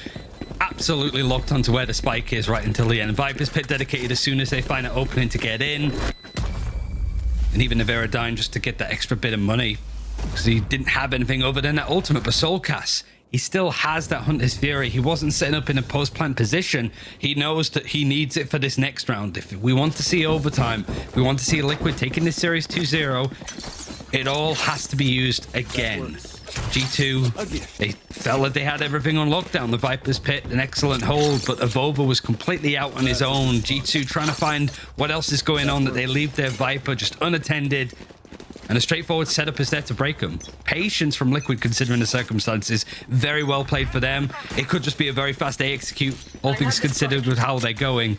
absolutely locked onto where the spike is right until the end. Viper's Pit dedicated as soon as they find an opening to get in. And even Nevera dying just to get that extra bit of money, because he didn't have anything other than that ultimate. But Soulcast, he still has that Hunter's Fury. He wasn't setting up in a post-plant position. He knows that he needs it for this next round. If we want to see overtime, if we want to see Liquid taking this series 2-0, it all has to be used again. G2, they felt that they had everything on lockdown. The Viper's Pit, an excellent hold, but Avova was completely out on his own. G2 trying to find what else is going on, that they leave their Viper just unattended. And a straightforward setup is there to break them. Patience from Liquid considering the circumstances. Very well played for them. It could just be a very fast A execute, all things considered with how they're going.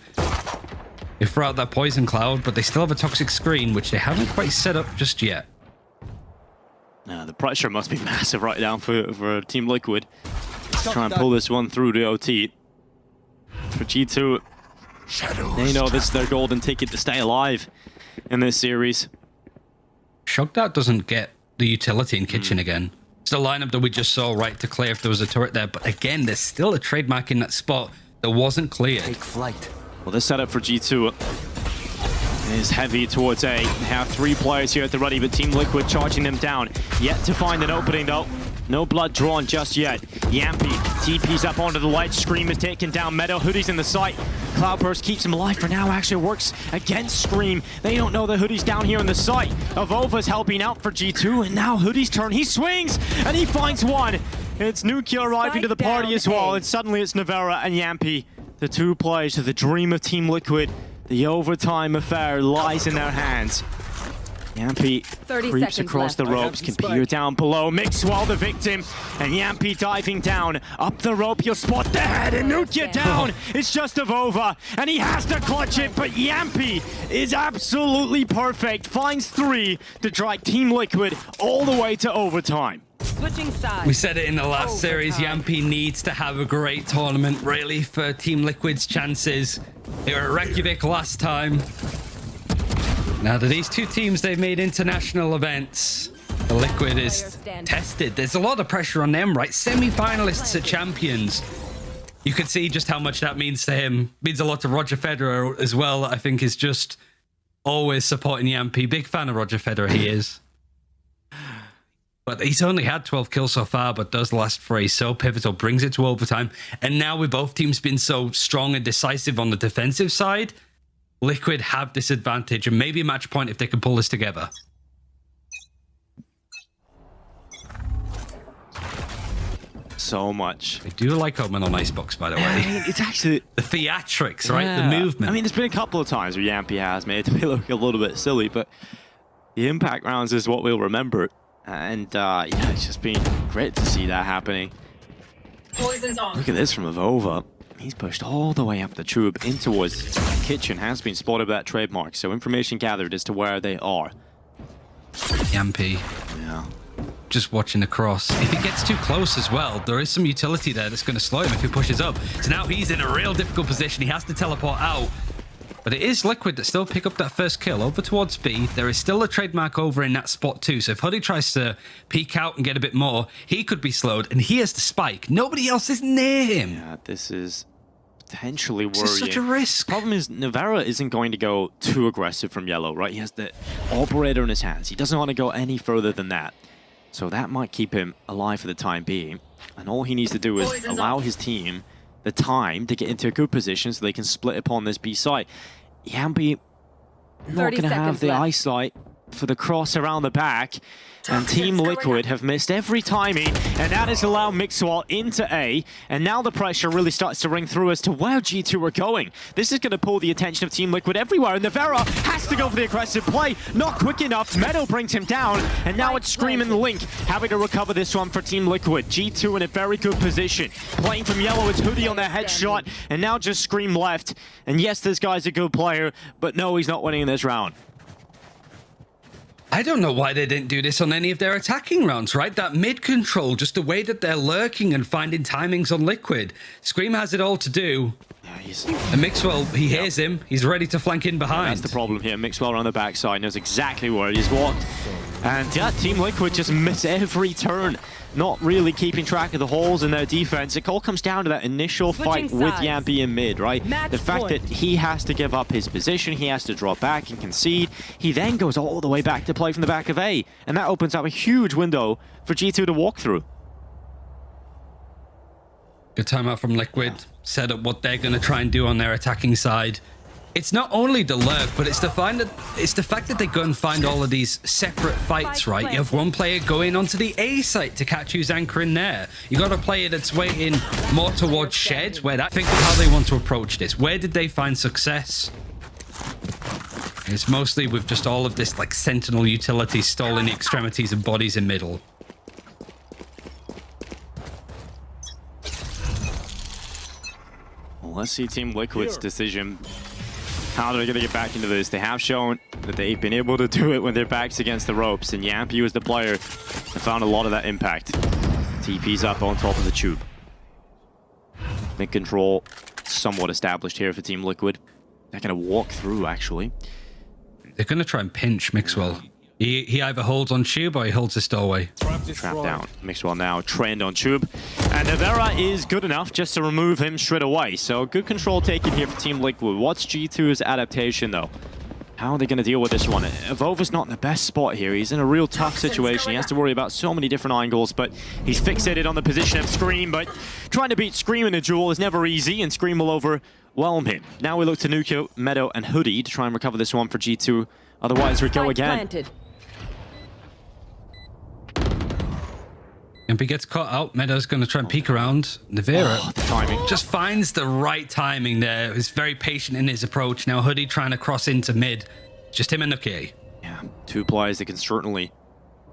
They throw out that poison cloud, but they still have a toxic screen, which they haven't quite set up just yet. The pressure must be massive right now for Team Liquid. Let's try and pull this one through to OT. For G2, they know this is their golden ticket to stay alive in this series. Shogdat doesn't get the utility in kitchen again. It's the lineup that we just saw right to clear if there was a turret there. But again, there's still a trademark in that spot that wasn't cleared. Take flight. Well, this setup for G2 is heavy towards A. They have 3 players here at the ready, but Team Liquid charging them down. Yet to find an opening though. No blood drawn just yet. Yampy TP's up onto the ledge. Scream is taken down. Meadow, Hoodie's in the site. Cloudburst keeps him alive for now. Actually works against Scream. They don't know that Hoodie's down here in the site. Avova's helping out for G2, and now Hoodie's turn. He swings, and he finds one. It's Nukia arriving to the party as well, and suddenly it's Nevera and Yampy, the 2 players of the dream of Team Liquid. The overtime affair lies in their hands. Yampy creeps across the ropes, can peer down below. Mixwell the victim, and Yampy diving down. Up the rope, he'll spot the head, and Nukia down. It's just Avova, and he has to clutch it, but Yampy is absolutely perfect. Finds 3 to drag Team Liquid all the way to overtime. Switching sides. We said it in the last series, Yampy needs to have a great tournament, really, for Team Liquid's chances. They were at Reykjavik last time. Now that these 2 teams, they've made international events, the Liquid is tested. There's a lot of pressure on them, right? Semi-finalists at Champions. You can see just how much that means to him. Means a lot to Roger Federer as well. I think is just always supporting Yampy. Big fan of Roger Federer, he is. But he's only had 12 kills so far, but those last three so pivotal, brings it to overtime. And now with both teams being so strong and decisive on the defensive side, Liquid have this advantage and maybe a match point if they can pull this together. So much. I do like Omen on Icebox, by the way. I mean, it's actually... The theatrics, right? Yeah. The movement. I mean, there's been a couple of times where Yampy has made it look a little bit silly, but the impact rounds is what we'll remember. And yeah, it's just been great to see that happening. Poison's off. Look at this from Avova. He's pushed all the way up the tube in towards the kitchen, has been spotted by that trademark, so information gathered as to where they are. Yampy. Yeah. Just watching across. If he gets too close as well, there is some utility there that's going to slow him if he pushes up. So now he's in a real difficult position. He has to teleport out. But it is Liquid that still pick up that first kill over towards B. There is still a trademark over in that spot too. So if Hoodie tries to peek out and get a bit more, he could be slowed. And he has the spike. Nobody else is near him. Yeah, this is potentially worrying. This is such a risk. Problem is, Navarra isn't going to go too aggressive from yellow, right? He has the operator in his hands. He doesn't want to go any further than that. So that might keep him alive for the time being. And all he needs to do is allow his team the time to get into a good position so they can split upon this B site. Yampy not going to have the eyesight for the cross around the back. And Team Liquid have missed every timing, and that has allowed Mixwell into A, and now the pressure really starts to ring through as to where G2 are going. This is going to pull the attention of Team Liquid everywhere, and Navarra has to go for the aggressive play. Not quick enough. Meadow brings him down, and now it's Scream and Link having to recover this one for Team Liquid. G2 in a very good position. Playing from yellow, it's Hoodie on their headshot, and now just Scream left. And yes, this guy's a good player, but no, he's not winning this round. I don't know why they didn't do this on any of their attacking rounds, right? That mid control, just the way that they're lurking and finding timings on Liquid. Scream has it all to do. Yeah, and Mixwell, he hears him. He's ready to flank in behind. That's the problem here. Mixwell on the backside knows exactly where he's walked. And yeah, Team Liquid just miss every turn. Not really keeping track of the holes in their defense. It all comes down to that initial fight with Yampy in mid, right? The fact that he has to give up his position, he has to draw back and concede. He then goes all the way back to play from the back of A. And that opens up a huge window for G2 to walk through. Good timeout from Liquid. Set up what they're going to try and do on their attacking side. It's not only the lurk, but it's the fact that they go and find all of these separate fights, right? You have one player going onto the A site to catch who's anchoring there. You got a player that's waiting more towards Shed, where that think of how they want to approach this. Where did they find success? It's mostly with just all of this like sentinel utility stalling the extremities and bodies in middle. Well, let's see Team Liquid's decision. How they're going to get back into this. They have shown that they've been able to do it when their back's against the ropes, and Yampy was the player that found a lot of that impact. TP's up on top of the tube. Mid control somewhat established here for Team Liquid. They're going to walk through, actually. They're going to try and pinch Mixwell. He either holds on tube or he holds his doorway. Trap down. Mixwell now trend on tube. And Navarra is good enough just to remove him straight away. So good control taken here for Team Liquid. What's G2's adaptation though? How are they going to deal with this one? Evova's not in the best spot here. He's in a real tough situation. He has to worry about so many different angles, but he's fixated on the position of Scream. But trying to beat Scream in a duel is never easy, and Scream will overwhelm him. Now we look to Nuke, Meadow, and Hoodie to try and recover this one for G2. Otherwise, we go again. If he gets caught out, Meadow's going to try and peek around. Navarra the timing. just finds the right timing there. He's very patient in his approach. Now Hoodie trying to cross into mid. Just him and Nuke. Yeah, two players that can certainly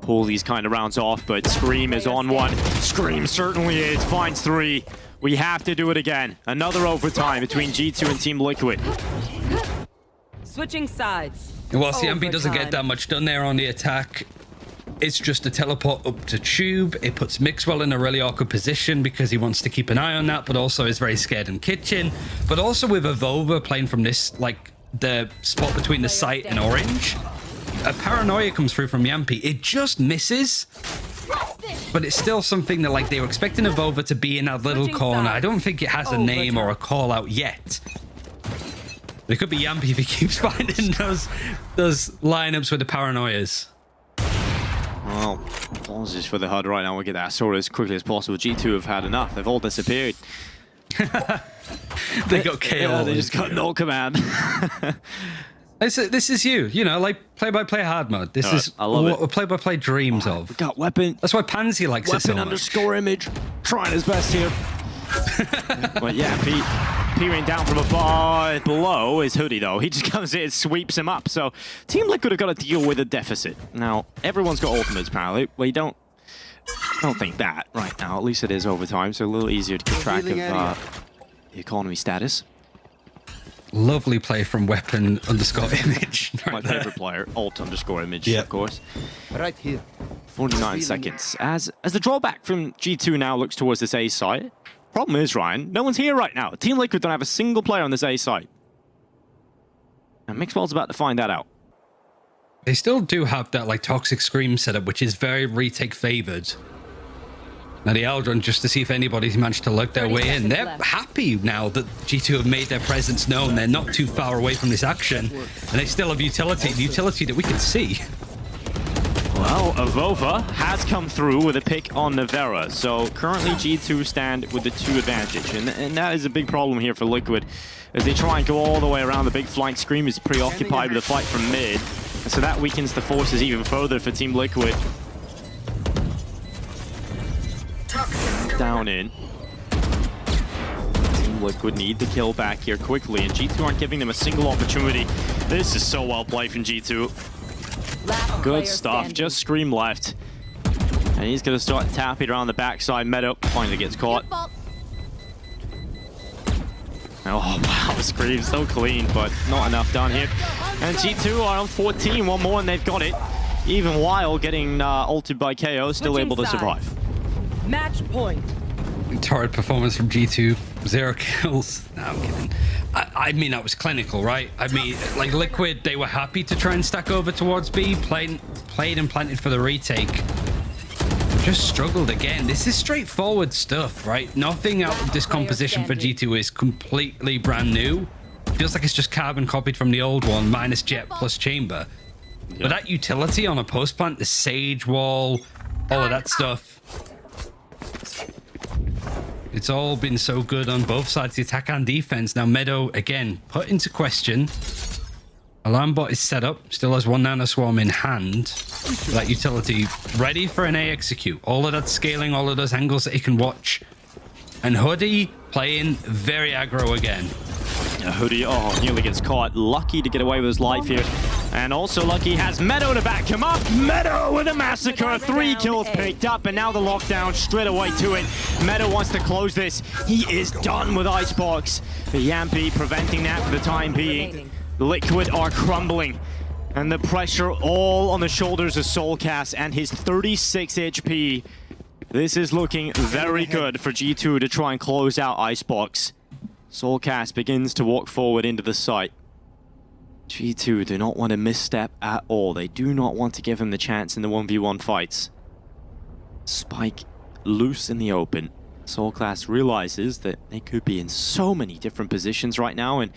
pull these kind of rounds off, but Scream is on one. Scream certainly is. Finds three. We have to do it again. Another overtime between G2 and Team Liquid. Switching sides. And whilst Yampy doesn't get that much done there on the attack, it's just a teleport up to tube. It puts Mixwell in a really awkward position because he wants to keep an eye on that, but also is very scared in kitchen. But also with Avova playing from this, like the spot between the site and orange, a paranoia comes through from Yampy. It just misses, but it's still something that like they were expecting Avova to be in that little corner. I don't think it has a name or a call out yet. It could be Yampy if he keeps finding those lineups with the paranoias. Well, apologies for the HUD right now. We'll get that sorted as quickly as possible. G2 have had enough. They've all disappeared. They got KO. Yeah, they just got no command. This is you know, like play-by-play hard mode. This is I love what play-by-play dreams We of. got weapon. That's why Pansy likes it so Weapon much. underscore image. Trying his best here. But yeah, peering down from above below is Hoodie though. He just comes in and sweeps him up. So Team Liquid have got to deal with a deficit. Now, everyone's got ultimates apparently. We don't think that right now. At least it is overtime, so a little easier to keep track of the economy status. Lovely play from weapon underscore image. My favorite player, alt underscore image, Yeah. of course. Right here. 49 seconds. As the drawback from G2 now looks towards this A site. Problem is, Ryan, no one's here right now. Team Liquid don't have a single player on this A site. And Mixwell's about to find that out. They still do have that like toxic scream setup, which is very retake favored. Now the Eldron, just to see if anybody's managed to lurk their way in. They're happy now that G2 have made their presence known. They're not too far away from this action, and they still have utility, the utility that we can see. Well, Avova has come through with a pick on Nevera, so currently G2 stand with the 2 advantage, and that is a big problem here for Liquid, as they try and go all the way around. The big flank. Scream is preoccupied with the fight from mid, and so that weakens the forces even further for Team Liquid. Down in. Team Liquid need the kill back here quickly, and G2 aren't giving them a single opportunity. This is so well played from G2. Good stuff, just Scream left. And he's going to start tapping around the backside. Meadow finally gets caught. Oh wow, Scream so clean, but not enough down here. And G2 are on 14, one more and they've got it. Even while getting ulted by KO, still able to survive. Match point. Torrid performance from G2, 0 kills. No, I'm kidding. I mean, that was clinical, right? I mean, like Liquid, they were happy to try and stack over towards B, played and planted for the retake. Just struggled again. This is straightforward stuff, right? Nothing out of this composition for G2 is completely brand new. Feels like it's just carbon copied from the old one, minus Jet plus Chamber. Yep. But that utility on a post plant, the Sage Wall, all of that stuff, it's all been so good on both sides, the attack and defense. Now Meadow, again, put into question. Alarm bot is set up, still has 1 nano swarm in hand. That utility ready for an A execute. All of that scaling, all of those angles that he can watch. And Hoodie playing very aggro again. Hoodie, oh, nearly gets caught. Lucky to get away with his life here. And also Lucky has Meadow to back him up. Meadow with a massacre. 3 kills picked up, and now the lockdown straight away to it. Meadow wants to close this. He is done with Icebox. The Yampy preventing that for the time being. Liquid are crumbling. And the pressure all on the shoulders of Soulcast and his 36 HP. This is looking very good for G2 to try and close out Icebox. Soulcast begins to walk forward into the site. G2 do not want to misstep at all. They do not want to give him the chance in the 1v1 fights. Spike loose in the open. Soulcast realizes that they could be in so many different positions right now, and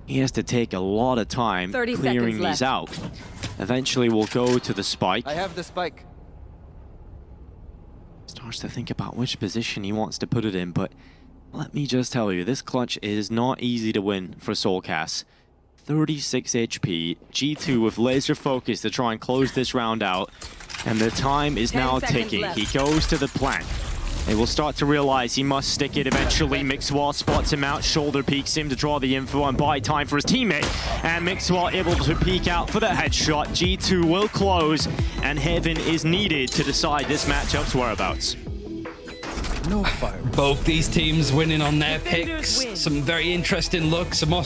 he has to take a lot of time clearing these out. Eventually we'll go to the Spike. I have the spike. Starts to think about which position he wants to put it in, but let me just tell you, this clutch is not easy to win for Soulcast. 36 HP, G2 with laser focus to try and close this round out, and the time is now ticking. He goes to the plant. They will start to realize he must stick it eventually. Mixwell spots him out, shoulder peeks him to draw the info and buy time for his teammate. And Mixwell able to peek out for the headshot. G2 will close, and Heaven is needed to decide this matchup's whereabouts. No fire. Both these teams winning on their picks. Some very interesting looks, some more